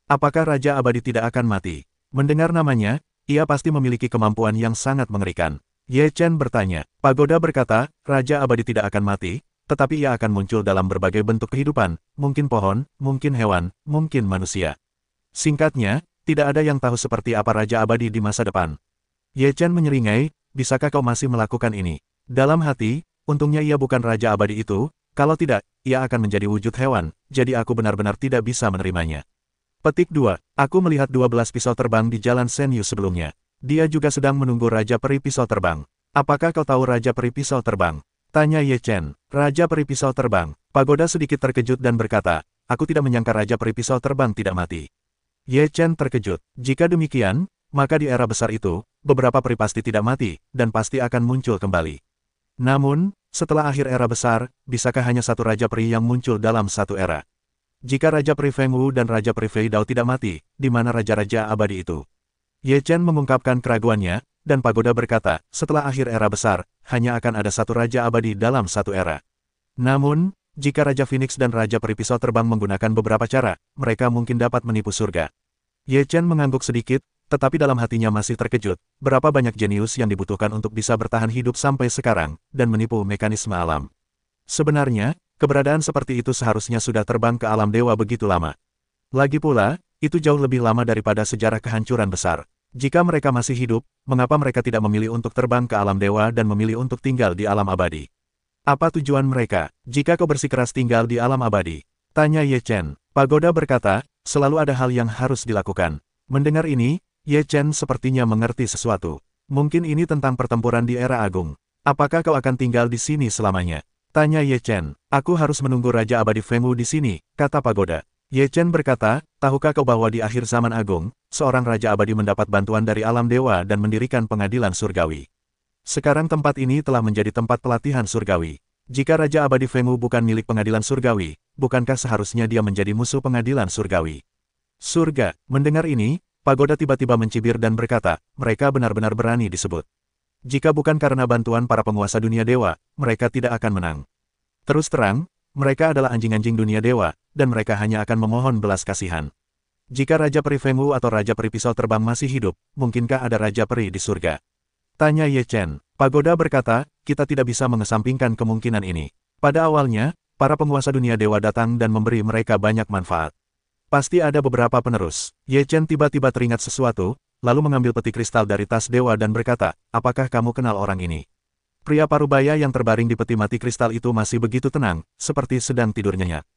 Apakah Raja Abadi tidak akan mati? Mendengar namanya, ia pasti memiliki kemampuan yang sangat mengerikan. Ye Chen bertanya. Pagoda berkata, Raja Abadi tidak akan mati, tetapi ia akan muncul dalam berbagai bentuk kehidupan, mungkin pohon, mungkin hewan, mungkin manusia. Singkatnya, tidak ada yang tahu seperti apa Raja Abadi di masa depan. Ye Chen menyeringai, bisakah kau masih melakukan ini? Dalam hati, untungnya ia bukan Raja Abadi itu, kalau tidak, ia akan menjadi wujud hewan, jadi aku benar-benar tidak bisa menerimanya. Petik 2. Aku melihat 12 pisau terbang di jalan Senyu sebelumnya. Dia juga sedang menunggu Raja Peri Pisau Terbang. Apakah kau tahu Raja Peri Pisau Terbang? Tanya Ye Chen. Raja Peri Pisau Terbang. Pagoda sedikit terkejut dan berkata, aku tidak menyangka Raja Peri Pisau Terbang tidak mati. Ye Chen terkejut. Jika demikian, maka di era besar itu, beberapa peri pasti tidak mati, dan pasti akan muncul kembali. Namun, setelah akhir era besar, bisakah hanya satu Raja Peri yang muncul dalam satu era? Jika Raja Peri Fengwu dan Raja Peri Fei Dao tidak mati, di mana Raja-Raja Abadi itu? Ye Chen mengungkapkan keraguannya, dan Pagoda berkata, setelah akhir era besar, hanya akan ada satu Raja Abadi dalam satu era. Namun, jika Raja Phoenix dan Raja Peri Pisau Terbang menggunakan beberapa cara, mereka mungkin dapat menipu surga. Ye Chen mengangguk sedikit, tetapi dalam hatinya masih terkejut, berapa banyak jenius yang dibutuhkan untuk bisa bertahan hidup sampai sekarang, dan menipu mekanisme alam. Sebenarnya, keberadaan seperti itu seharusnya sudah terbang ke alam dewa begitu lama. Lagi pula, itu jauh lebih lama daripada sejarah kehancuran besar. Jika mereka masih hidup, mengapa mereka tidak memilih untuk terbang ke alam dewa dan memilih untuk tinggal di alam abadi? Apa tujuan mereka, jika kau bersikeras tinggal di alam abadi? Tanya Ye Chen. Pagoda berkata, selalu ada hal yang harus dilakukan. Mendengar ini, Ye Chen sepertinya mengerti sesuatu. Mungkin ini tentang pertempuran di era agung. Apakah kau akan tinggal di sini selamanya? Tanya Ye Chen. Aku harus menunggu Raja Abadi Fengwu di sini, kata Pagoda. Ye Chen berkata, tahukah kau bahwa di akhir zaman agung, seorang Raja Abadi mendapat bantuan dari alam dewa dan mendirikan pengadilan surgawi. Sekarang tempat ini telah menjadi tempat pelatihan surgawi. Jika Raja Abadi Fengwu bukan milik pengadilan surgawi, bukankah seharusnya dia menjadi musuh pengadilan surgawi? Surga, mendengar ini, Pagoda tiba-tiba mencibir dan berkata, mereka benar-benar berani disebut. Jika bukan karena bantuan para penguasa dunia dewa, mereka tidak akan menang. Terus terang, mereka adalah anjing-anjing dunia dewa, dan mereka hanya akan memohon belas kasihan. Jika Raja Peri Fengwu atau Raja Peri Pisau Terbang masih hidup, mungkinkah ada Raja Peri di surga? Tanya Ye Chen. Pagoda berkata, kita tidak bisa mengesampingkan kemungkinan ini. Pada awalnya, para penguasa dunia dewa datang dan memberi mereka banyak manfaat. Pasti ada beberapa penerus. Ye Chen tiba-tiba teringat sesuatu, lalu mengambil peti kristal dari tas dewa dan berkata, apakah kamu kenal orang ini? Pria parubaya yang terbaring di peti mati kristal itu masih begitu tenang, seperti sedang tidur nyenyak.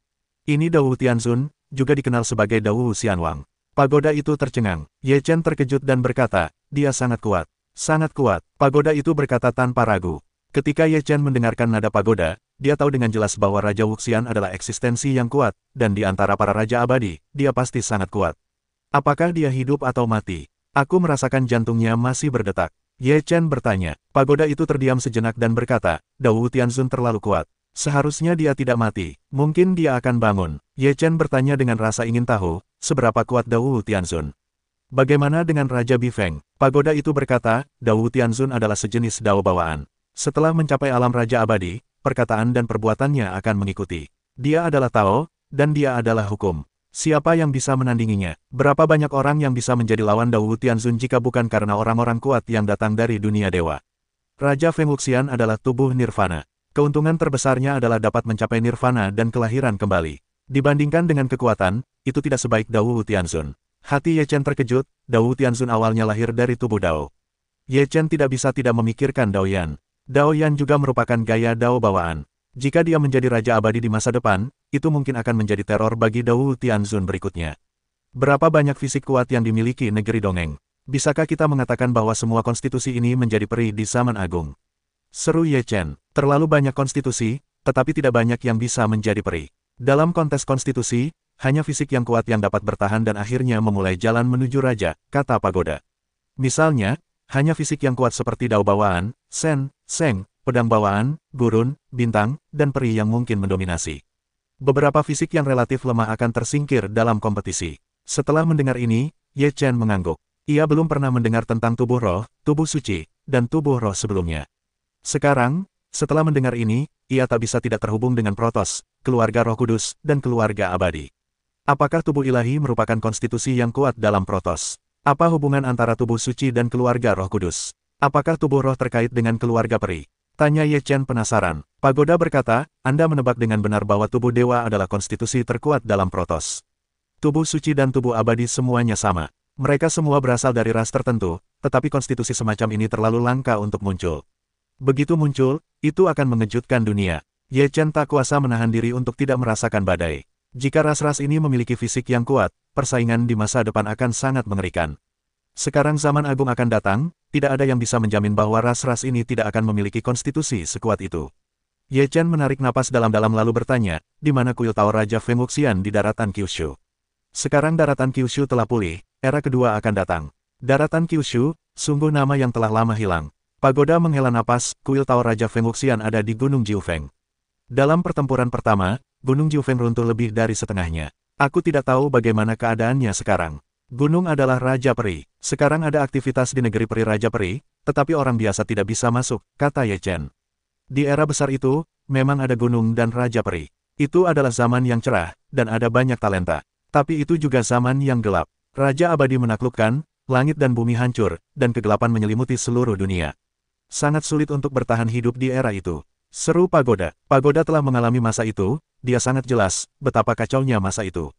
Ini Dao Tianzun, juga dikenal sebagai Dao Xianwang. Pagoda itu tercengang. Ye Chen terkejut dan berkata, dia sangat kuat. Sangat kuat. Pagoda itu berkata tanpa ragu. Ketika Ye Chen mendengarkan nada pagoda, dia tahu dengan jelas bahwa Raja Wuxian adalah eksistensi yang kuat, dan di antara para Raja Abadi, dia pasti sangat kuat. Apakah dia hidup atau mati? Aku merasakan jantungnya masih berdetak. Ye Chen bertanya. Pagoda itu terdiam sejenak dan berkata, Dao Tianzun terlalu kuat. Seharusnya dia tidak mati. Mungkin dia akan bangun. Ye Chen bertanya dengan rasa ingin tahu, seberapa kuat Dao Tianzun. Bagaimana dengan Raja Bifeng? Pagoda itu berkata, Dao Tianzun adalah sejenis Dao bawaan. Setelah mencapai alam Raja Abadi, perkataan dan perbuatannya akan mengikuti. Dia adalah Tao, dan dia adalah hukum. Siapa yang bisa menandinginya? Berapa banyak orang yang bisa menjadi lawan Dao Tianzun jika bukan karena orang-orang kuat yang datang dari dunia dewa? Raja Feng Wuxian adalah tubuh nirvana. Keuntungan terbesarnya adalah dapat mencapai nirvana dan kelahiran kembali. Dibandingkan dengan kekuatan, itu tidak sebaik Dao Tianzun. Hati Ye Chen terkejut, Dao Tianzun awalnya lahir dari tubuh Dao. Ye Chen tidak bisa tidak memikirkan Dao Yan. Dao Yan juga merupakan gaya Dao bawaan. Jika dia menjadi Raja Abadi di masa depan, itu mungkin akan menjadi teror bagi Dao Tianzun berikutnya. Berapa banyak fisik kuat yang dimiliki negeri dongeng? Bisakah kita mengatakan bahwa semua konstitusi ini menjadi peri di zaman agung? Seru Ye Chen. Terlalu banyak konstitusi, tetapi tidak banyak yang bisa menjadi peri. Dalam kontes konstitusi, hanya fisik yang kuat yang dapat bertahan dan akhirnya memulai jalan menuju raja, kata Pagoda. Misalnya, hanya fisik yang kuat seperti Dao bawaan, Sen, Seng, pedang bawaan, gurun, bintang, dan peri yang mungkin mendominasi. Beberapa fisik yang relatif lemah akan tersingkir dalam kompetisi. Setelah mendengar ini, Ye Chen mengangguk. Ia belum pernah mendengar tentang tubuh roh, tubuh suci, dan tubuh roh sebelumnya. Sekarang, setelah mendengar ini, ia tak bisa tidak terhubung dengan Protos, keluarga Roh Kudus, dan keluarga abadi. Apakah tubuh ilahi merupakan konstitusi yang kuat dalam Protos? Apa hubungan antara tubuh suci dan keluarga Roh Kudus? Apakah tubuh roh terkait dengan keluarga peri? Tanya Ye Chen penasaran. Pagoda berkata, Anda menebak dengan benar bahwa tubuh dewa adalah konstitusi terkuat dalam Protos. Tubuh suci dan tubuh abadi semuanya sama. Mereka semua berasal dari ras tertentu, tetapi konstitusi semacam ini terlalu langka untuk muncul. Begitu muncul, itu akan mengejutkan dunia. Ye Chen tak kuasa menahan diri untuk tidak merasakan badai. Jika ras-ras ini memiliki fisik yang kuat, persaingan di masa depan akan sangat mengerikan. Sekarang zaman agung akan datang, tidak ada yang bisa menjamin bahwa ras-ras ini tidak akan memiliki konstitusi sekuat itu. Ye Chen menarik napas dalam-dalam lalu bertanya, di mana kuil Tao Raja Feng Wuxian di daratan Kyushu? Sekarang daratan Kyushu telah pulih, era kedua akan datang. Daratan Kyushu, sungguh nama yang telah lama hilang. Pagoda menghela napas, kuil Tao Raja Feng Wuxian ada di Gunung Jiufeng. Dalam pertempuran pertama, Gunung Jiufeng runtuh lebih dari setengahnya. Aku tidak tahu bagaimana keadaannya sekarang. Gunung adalah Raja Peri. Sekarang ada aktivitas di negeri peri Raja Peri, tetapi orang biasa tidak bisa masuk, kata Ye Chen. Di era besar itu, memang ada gunung dan Raja Peri. Itu adalah zaman yang cerah, dan ada banyak talenta. Tapi itu juga zaman yang gelap. Raja Abadi menaklukkan, langit dan bumi hancur, dan kegelapan menyelimuti seluruh dunia. Sangat sulit untuk bertahan hidup di era itu. Seru Pagoda. Pagoda telah mengalami masa itu, dia sangat jelas betapa kacaunya masa itu.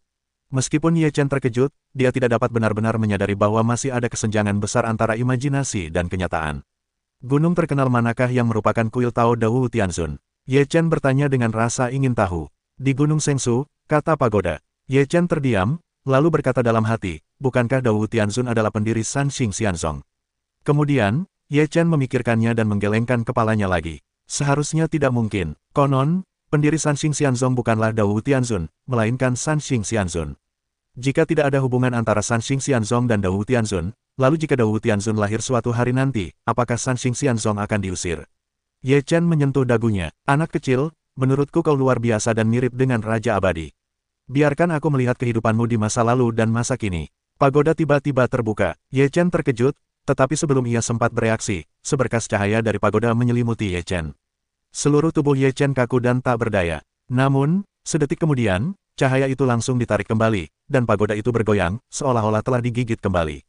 Meskipun Ye Chen terkejut, dia tidak dapat benar-benar menyadari bahwa masih ada kesenjangan besar antara imajinasi dan kenyataan. Gunung terkenal manakah yang merupakan kuil Tao Dao Tianzun? Ye Chen bertanya dengan rasa ingin tahu. Di Gunung Sengsu, kata Pagoda. Ye Chen terdiam, lalu berkata dalam hati, bukankah Dao Tianzun adalah pendiri Sanxing Xianzong? Kemudian, Ye Chen memikirkannya dan menggelengkan kepalanya lagi. Seharusnya tidak mungkin. Konon, pendiri Sanxing Xianzong bukanlah Dao Tianzun, melainkan Sanxing Xianzun. Jika tidak ada hubungan antara Sanxing Xianzong dan Dao Tianzun, lalu jika Dao Tianzun lahir suatu hari nanti, apakah Sanxing Xianzong akan diusir? Ye Chen menyentuh dagunya. Anak kecil, menurutku kau luar biasa dan mirip dengan Raja Abadi. Biarkan aku melihat kehidupanmu di masa lalu dan masa kini. Pagoda tiba-tiba terbuka. Ye Chen terkejut, tetapi sebelum ia sempat bereaksi, seberkas cahaya dari pagoda menyelimuti Ye Chen. Seluruh tubuh Ye Chen kaku dan tak berdaya. Namun, sedetik kemudian, cahaya itu langsung ditarik kembali, dan pagoda itu bergoyang, seolah-olah telah digigit kembali.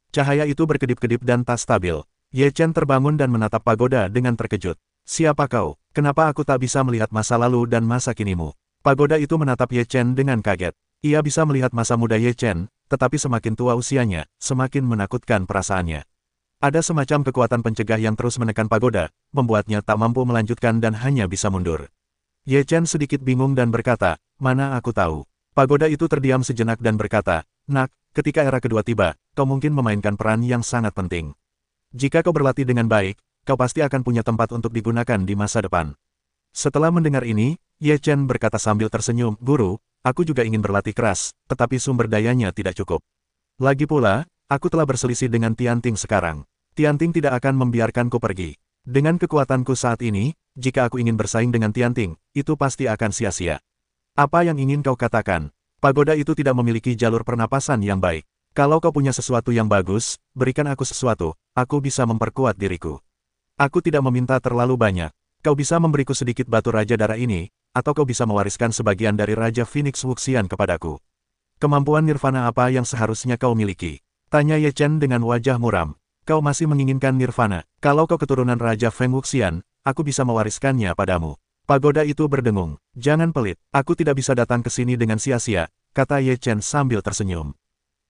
Cahaya itu berkedip-kedip dan tak stabil. Ye Chen terbangun dan menatap pagoda dengan terkejut. Siapa kau? Kenapa aku tak bisa melihat masa lalu dan masa kinimu? Pagoda itu menatap Ye Chen dengan kaget. Ia bisa melihat masa muda Ye Chen, tetapi semakin tua usianya, semakin menakutkan perasaannya. Ada semacam kekuatan pencegah yang terus menekan pagoda, membuatnya tak mampu melanjutkan dan hanya bisa mundur. Ye Chen sedikit bingung dan berkata, mana aku tahu. Pagoda itu terdiam sejenak dan berkata, nak, ketika era kedua tiba, kau mungkin memainkan peran yang sangat penting. Jika kau berlatih dengan baik, kau pasti akan punya tempat untuk digunakan di masa depan. Setelah mendengar ini, Ye Chen berkata sambil tersenyum, Guru, aku juga ingin berlatih keras, tetapi sumber dayanya tidak cukup. Lagi pula, aku telah berselisih dengan Tianting sekarang. Tianting tidak akan membiarkanku pergi. Dengan kekuatanku saat ini, jika aku ingin bersaing dengan Tianting, itu pasti akan sia-sia. Apa yang ingin kau katakan? Pagoda itu tidak memiliki jalur pernapasan yang baik. Kalau kau punya sesuatu yang bagus, berikan aku sesuatu, aku bisa memperkuat diriku. Aku tidak meminta terlalu banyak. Kau bisa memberiku sedikit batu Raja Darah ini, atau kau bisa mewariskan sebagian dari Raja Phoenix Wuxian kepadaku. Kemampuan nirvana apa yang seharusnya kau miliki? Tanya Ye Chen dengan wajah muram. Kau masih menginginkan nirvana. Kalau kau keturunan Raja Feng Wuxian, aku bisa mewariskannya padamu. Pagoda itu berdengung. Jangan pelit, aku tidak bisa datang ke sini dengan sia-sia, kata Ye Chen sambil tersenyum.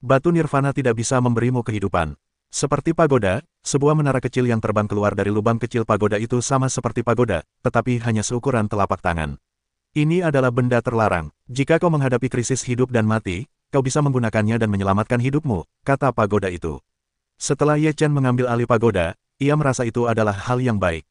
Batu nirvana tidak bisa memberimu kehidupan. Seperti pagoda, sebuah menara kecil yang terbang keluar dari lubang kecil pagoda itu sama seperti pagoda, tetapi hanya seukuran telapak tangan. Ini adalah benda terlarang. Jika kau menghadapi krisis hidup dan mati, kau bisa menggunakannya dan menyelamatkan hidupmu, kata pagoda itu. Setelah Ye Chen mengambil alih pagoda, ia merasa itu adalah hal yang baik.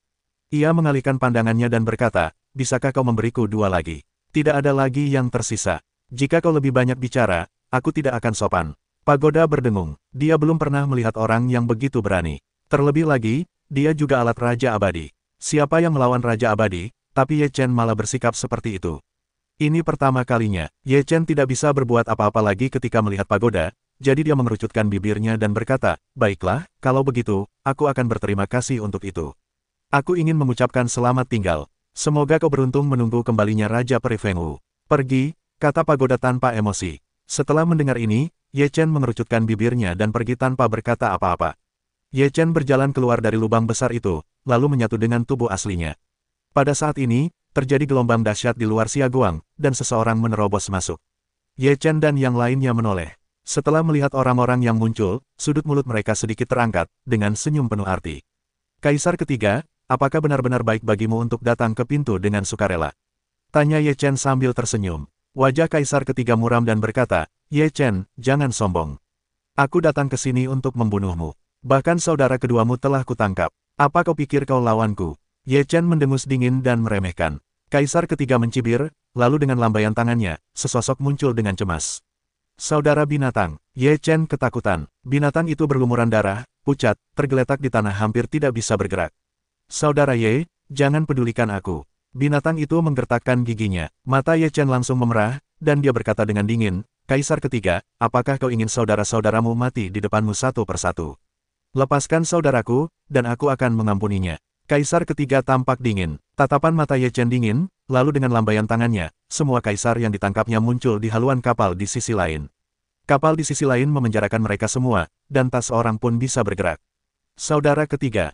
Ia mengalihkan pandangannya dan berkata, bisakah kau memberiku 2 lagi? Tidak ada lagi yang tersisa. Jika kau lebih banyak bicara, aku tidak akan sopan. Pagoda berdengung. Dia belum pernah melihat orang yang begitu berani. Terlebih lagi, dia juga alat Raja Abadi. Siapa yang melawan Raja Abadi, tapi Ye Chen malah bersikap seperti itu. Ini pertama kalinya, Ye Chen tidak bisa berbuat apa-apa lagi ketika melihat pagoda, jadi dia mengerucutkan bibirnya dan berkata, baiklah, kalau begitu, aku akan berterima kasih untuk itu. Aku ingin mengucapkan selamat tinggal. Semoga kau beruntung menunggu kembalinya Raja Peri Feng Wu. Pergi, kata pagoda tanpa emosi. Setelah mendengar ini, Ye Chen mengerucutkan bibirnya dan pergi tanpa berkata apa-apa. Ye Chen berjalan keluar dari lubang besar itu, lalu menyatu dengan tubuh aslinya. Pada saat ini, terjadi gelombang dahsyat di luar Xiaoguang, dan seseorang menerobos masuk. Ye Chen dan yang lainnya menoleh. Setelah melihat orang-orang yang muncul, sudut mulut mereka sedikit terangkat, dengan senyum penuh arti. Kaisar ketiga, apakah benar-benar baik bagimu untuk datang ke pintu dengan sukarela? Tanya Ye Chen sambil tersenyum. Wajah Kaisar ketiga muram dan berkata, Ye Chen, jangan sombong. Aku datang ke sini untuk membunuhmu. Bahkan saudara keduamu telah kutangkap. Apa kau pikir kau lawanku? Ye Chen mendengus dingin dan meremehkan. Kaisar ketiga mencibir, lalu dengan lambaian tangannya, sesosok muncul dengan cemas. Saudara binatang, Ye Chen ketakutan. Binatang itu berlumuran darah, pucat, tergeletak di tanah hampir tidak bisa bergerak. Saudara Ye, jangan pedulikan aku. Binatang itu menggertakkan giginya. Mata Ye Chen langsung memerah, dan dia berkata dengan dingin, Kaisar ketiga, apakah kau ingin saudara-saudaramu mati di depanmu satu persatu? Lepaskan saudaraku, dan aku akan mengampuninya. Kaisar ketiga tampak dingin. Tatapan mata Ye Chen dingin, lalu dengan lambaian tangannya, semua kaisar yang ditangkapnya muncul di haluan kapal di sisi lain. Kapal di sisi lain memenjarakan mereka semua, dan tak seorang pun bisa bergerak. Saudara ketiga,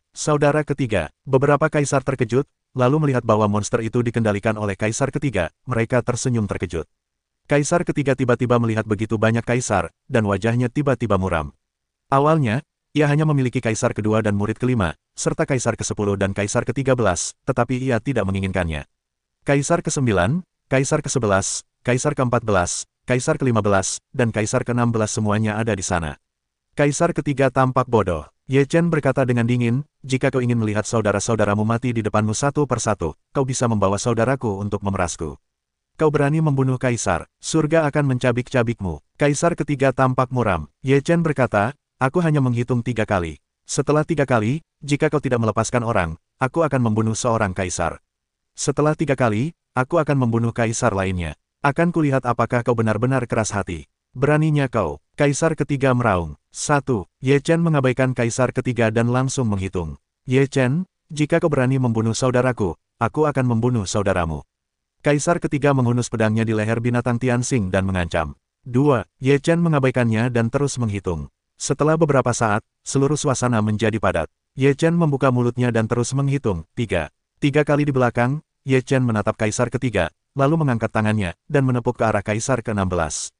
beberapa kaisar terkejut, lalu melihat bahwa monster itu dikendalikan oleh kaisar ketiga, mereka tersenyum terkejut. Kaisar ketiga tiba-tiba melihat begitu banyak kaisar, dan wajahnya tiba-tiba muram. Awalnya, ia hanya memiliki kaisar kedua dan murid kelima, serta kaisar ke-10 dan kaisar ke-13, tetapi ia tidak menginginkannya. Kaisar ke-9, kaisar ke-11, kaisar ke-14, kaisar ke-15, dan kaisar ke-16 semuanya ada di sana. Kaisar ketiga tampak bodoh. Ye Chen berkata dengan dingin, jika kau ingin melihat saudara-saudaramu mati di depanmu satu persatu, kau bisa membawa saudaraku untuk memerasku. Kau berani membunuh kaisar, surga akan mencabik-cabikmu. Kaisar ketiga tampak muram. Ye Chen berkata, aku hanya menghitung 3 kali. Setelah 3 kali, jika kau tidak melepaskan orang, aku akan membunuh seorang kaisar. Setelah 3 kali, aku akan membunuh kaisar lainnya. Akan kulihat apakah kau benar-benar keras hati. Beraninya kau. Kaisar ketiga meraung. 1. Ye Chen mengabaikan kaisar ketiga dan langsung menghitung. Ye Chen, jika kau berani membunuh saudaraku, aku akan membunuh saudaramu. Kaisar ketiga menghunus pedangnya di leher binatang Tianxing dan mengancam. 2. Ye Chen mengabaikannya dan terus menghitung. Setelah beberapa saat, seluruh suasana menjadi padat. Ye Chen membuka mulutnya dan terus menghitung. 3. 3 kali di belakang, Ye Chen menatap kaisar ketiga, lalu mengangkat tangannya, dan menepuk ke arah kaisar ke-16.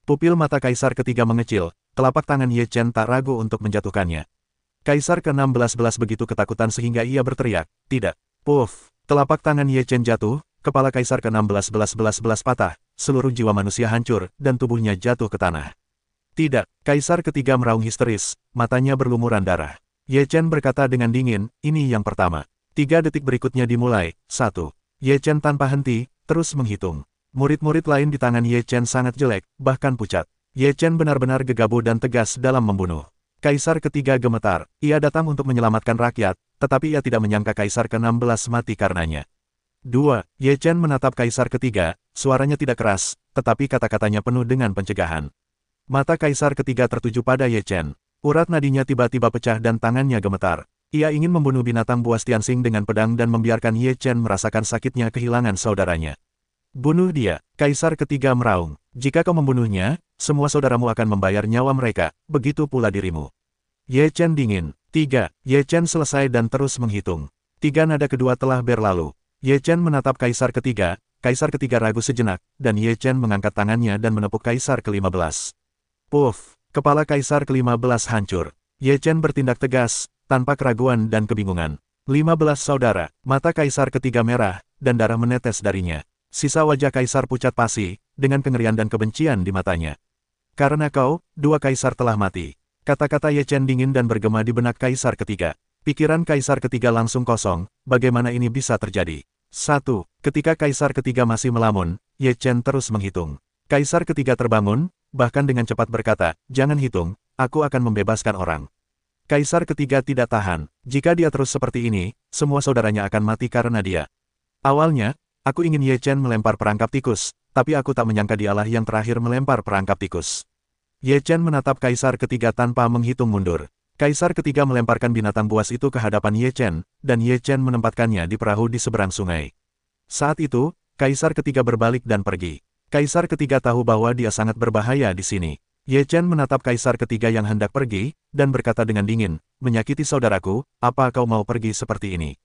Pupil mata kaisar ketiga mengecil, telapak tangan Ye Chen tak ragu untuk menjatuhkannya. Kaisar ke-16 begitu ketakutan sehingga ia berteriak, tidak. Puff, telapak tangan Ye Chen jatuh, kepala kaisar ke-16 patah, seluruh jiwa manusia hancur, dan tubuhnya jatuh ke tanah. Tidak, kaisar ketiga meraung histeris, matanya berlumuran darah. Ye Chen berkata dengan dingin, ini yang pertama. 3 detik berikutnya dimulai. 1. Ye Chen tanpa henti, terus menghitung. Murid-murid lain di tangan Ye Chen sangat jelek, bahkan pucat. Ye Chen benar-benar gegabah dan tegas dalam membunuh. Kaisar ketiga gemetar, ia datang untuk menyelamatkan rakyat, tetapi ia tidak menyangka kaisar ke-16 mati karenanya. 2. Ye Chen menatap kaisar ketiga, suaranya tidak keras, tetapi kata-katanya penuh dengan pencegahan. Mata kaisar ketiga tertuju pada Ye Chen. Urat nadinya tiba-tiba pecah dan tangannya gemetar. Ia ingin membunuh binatang buas Tianxing dengan pedang dan membiarkan Ye Chen merasakan sakitnya kehilangan saudaranya. Bunuh dia, kaisar ketiga meraung. Jika kau membunuhnya, semua saudaramu akan membayar nyawa mereka, begitu pula dirimu. Ye Chen dingin. 3. Ye Chen selesai dan terus menghitung. 3 nada kedua telah berlalu. Ye Chen menatap kaisar ketiga ragu sejenak, dan Ye Chen mengangkat tangannya dan menepuk kaisar ke-15. Puff, kepala kaisar ke-15 hancur. Ye Chen bertindak tegas, tanpa keraguan dan kebingungan. 15 saudara, mata kaisar ketiga merah, dan darah menetes darinya. Sisa wajah kaisar pucat pasi, dengan kengerian dan kebencian di matanya. Karena kau, 2 kaisar telah mati. Kata-kata Ye Chen dingin dan bergema di benak kaisar ketiga. Pikiran kaisar ketiga langsung kosong, bagaimana ini bisa terjadi? 1. Ketika kaisar ketiga masih melamun, Ye Chen terus menghitung. Kaisar ketiga terbangun, bahkan dengan cepat berkata, jangan hitung, aku akan membebaskan orang. Kaisar ketiga tidak tahan, jika dia terus seperti ini, semua saudaranya akan mati karena dia. Awalnya, aku ingin Ye Chen melempar perangkap tikus, tapi aku tak menyangka dialah yang terakhir melempar perangkap tikus. Ye Chen menatap kaisar ketiga tanpa menghitung mundur. Kaisar ketiga melemparkan binatang buas itu ke hadapan Ye Chen, dan Ye Chen menempatkannya di perahu di seberang sungai. Saat itu, kaisar ketiga berbalik dan pergi. Kaisar ketiga tahu bahwa dia sangat berbahaya di sini. Ye Chen menatap kaisar ketiga yang hendak pergi, dan berkata dengan dingin, menyakiti saudaraku, apa kau mau pergi seperti ini?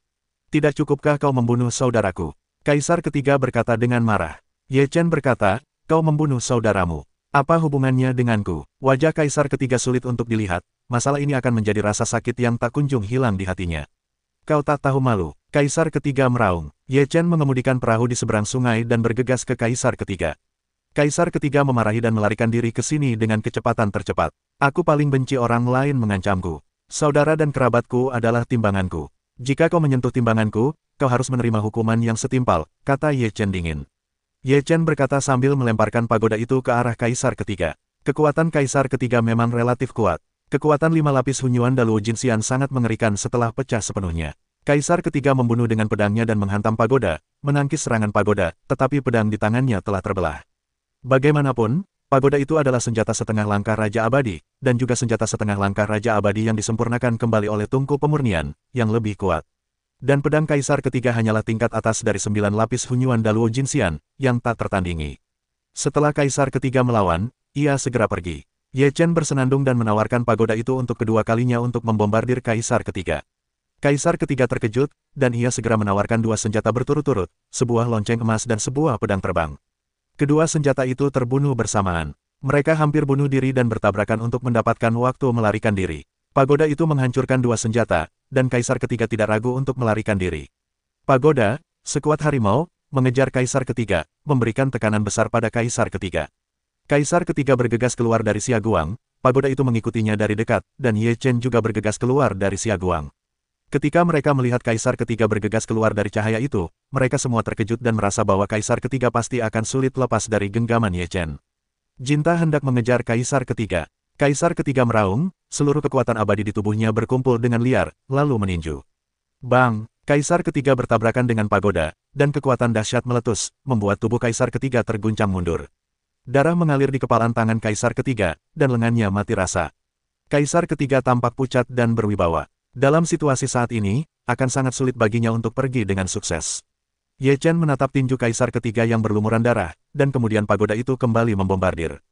Tidak cukupkah kau membunuh saudaraku? Kaisar ketiga berkata dengan marah. Ye Chen berkata, kau membunuh saudaramu. Apa hubungannya denganku? Wajah kaisar ketiga sulit untuk dilihat, masalah ini akan menjadi rasa sakit yang tak kunjung hilang di hatinya. Kau tak tahu malu. Kaisar ketiga meraung. Ye Chen mengemudikan perahu di seberang sungai dan bergegas ke kaisar ketiga. Kaisar ketiga memarahi dan melarikan diri ke sini dengan kecepatan tercepat. Aku paling benci orang lain mengancamku. Saudara dan kerabatku adalah timbanganku. Jika kau menyentuh timbanganku, kau harus menerima hukuman yang setimpal, kata Ye Chen dingin. Ye Chen berkata sambil melemparkan pagoda itu ke arah kaisar ketiga. Kekuatan kaisar ketiga memang relatif kuat. Kekuatan 5 lapis Hunyuan Daluo Jinxian sangat mengerikan setelah pecah sepenuhnya. Kaisar ketiga membunuh dengan pedangnya dan menghantam pagoda, menangkis serangan pagoda, tetapi pedang di tangannya telah terbelah. Bagaimanapun, pagoda itu adalah senjata setengah langkah Raja Abadi, dan juga senjata setengah langkah Raja Abadi yang disempurnakan kembali oleh tungku pemurnian, yang lebih kuat. Dan pedang kaisar ketiga hanyalah tingkat atas dari 9 lapis Hunyuan Daluo Jinxian, yang tak tertandingi. Setelah kaisar ketiga melawan, ia segera pergi. Ye Chen bersenandung dan menawarkan pagoda itu untuk kedua kalinya untuk membombardir kaisar ketiga. Kaisar ketiga terkejut, dan ia segera menawarkan 2 senjata berturut-turut, sebuah lonceng emas dan sebuah pedang terbang. Kedua senjata itu terbunuh bersamaan. Mereka hampir bunuh diri dan bertabrakan untuk mendapatkan waktu melarikan diri. Pagoda itu menghancurkan 2 senjata, dan kaisar ketiga tidak ragu untuk melarikan diri. Pagoda, sekuat harimau, mengejar kaisar ketiga, memberikan tekanan besar pada kaisar ketiga. Kaisar ketiga bergegas keluar dari Xiaguang, pagoda itu mengikutinya dari dekat, dan Ye Chen juga bergegas keluar dari Xiaguang. Ketika mereka melihat kaisar ketiga bergegas keluar dari cahaya itu, mereka semua terkejut dan merasa bahwa kaisar ketiga pasti akan sulit lepas dari genggaman Ye Chen. Jinta hendak mengejar kaisar ketiga. Kaisar ketiga meraung, seluruh kekuatan abadi di tubuhnya berkumpul dengan liar, lalu meninju. Bang! Kaisar ketiga bertabrakan dengan pagoda, dan kekuatan dahsyat meletus, membuat tubuh kaisar ketiga terguncang mundur. Darah mengalir di kepalan tangan kaisar ketiga, dan lengannya mati rasa. Kaisar ketiga tampak pucat dan berwibawa. Dalam situasi saat ini, akan sangat sulit baginya untuk pergi dengan sukses. Ye Chen menatap tinju kaisar ketiga yang berlumuran darah, dan kemudian pagoda itu kembali membombardir.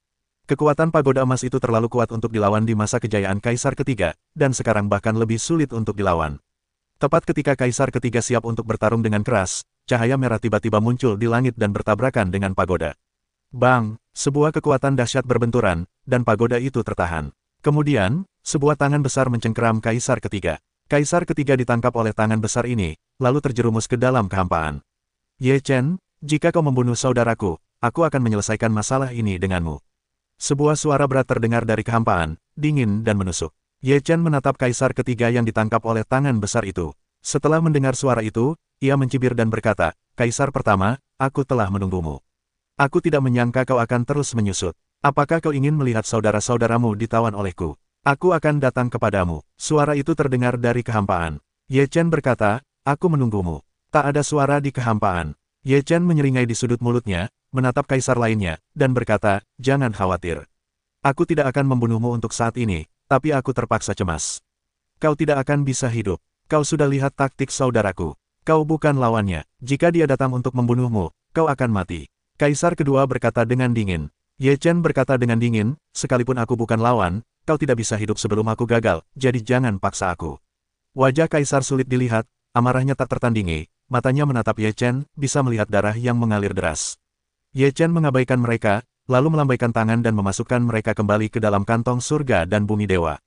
Kekuatan pagoda emas itu terlalu kuat untuk dilawan di masa kejayaan kaisar ketiga, dan sekarang bahkan lebih sulit untuk dilawan. Tepat ketika kaisar ketiga siap untuk bertarung dengan keras, cahaya merah tiba-tiba muncul di langit dan bertabrakan dengan pagoda. Bang! Sebuah kekuatan dahsyat berbenturan, dan pagoda itu tertahan. Kemudian, sebuah tangan besar mencengkeram kaisar ketiga. Kaisar ketiga ditangkap oleh tangan besar ini, lalu terjerumus ke dalam kehampaan. Ye Chen, jika kau membunuh saudaraku, aku akan menyelesaikan masalah ini denganmu. Sebuah suara berat terdengar dari kehampaan, dingin dan menusuk. Ye Chen menatap kaisar ketiga yang ditangkap oleh tangan besar itu. Setelah mendengar suara itu, ia mencibir dan berkata, "Kaisar pertama, aku telah menunggumu. Aku tidak menyangka kau akan terus menyusut. Apakah kau ingin melihat saudara-saudaramu ditawan olehku? Aku akan datang kepadamu." Suara itu terdengar dari kehampaan. Ye Chen berkata, "Aku menunggumu." Tak ada suara di kehampaan. Ye Chen menyeringai di sudut mulutnya, menatap kaisar lainnya, dan berkata, "Jangan khawatir. Aku tidak akan membunuhmu untuk saat ini. Tapi aku terpaksa cemas. Kau tidak akan bisa hidup. Kau sudah lihat taktik saudaraku. Kau bukan lawannya. Jika dia datang untuk membunuhmu, kau akan mati." Kaisar kedua berkata dengan dingin. Ye Chen berkata dengan dingin, "Sekalipun aku bukan lawan, kau tidak bisa hidup sebelum aku gagal, jadi jangan paksa aku." Wajah kaisar sulit dilihat, amarahnya tak tertandingi, matanya menatap Ye Chen, bisa melihat darah yang mengalir deras. Ye Chen mengabaikan mereka, lalu melambaikan tangan dan memasukkan mereka kembali ke dalam kantong surga dan bumi dewa.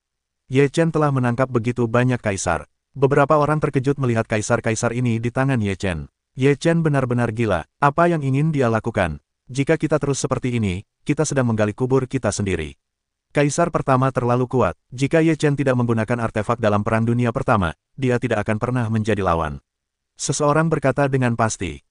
Ye Chen telah menangkap begitu banyak kaisar. Beberapa orang terkejut melihat kaisar-kaisar ini di tangan Ye Chen. Ye Chen benar-benar gila. Apa yang ingin dia lakukan? Jika kita terus seperti ini, kita sedang menggali kubur kita sendiri. Kaisar pertama terlalu kuat. Jika Ye Chen tidak menggunakan artefak dalam Perang Dunia Pertama, dia tidak akan pernah menjadi lawan. Seseorang berkata dengan pasti.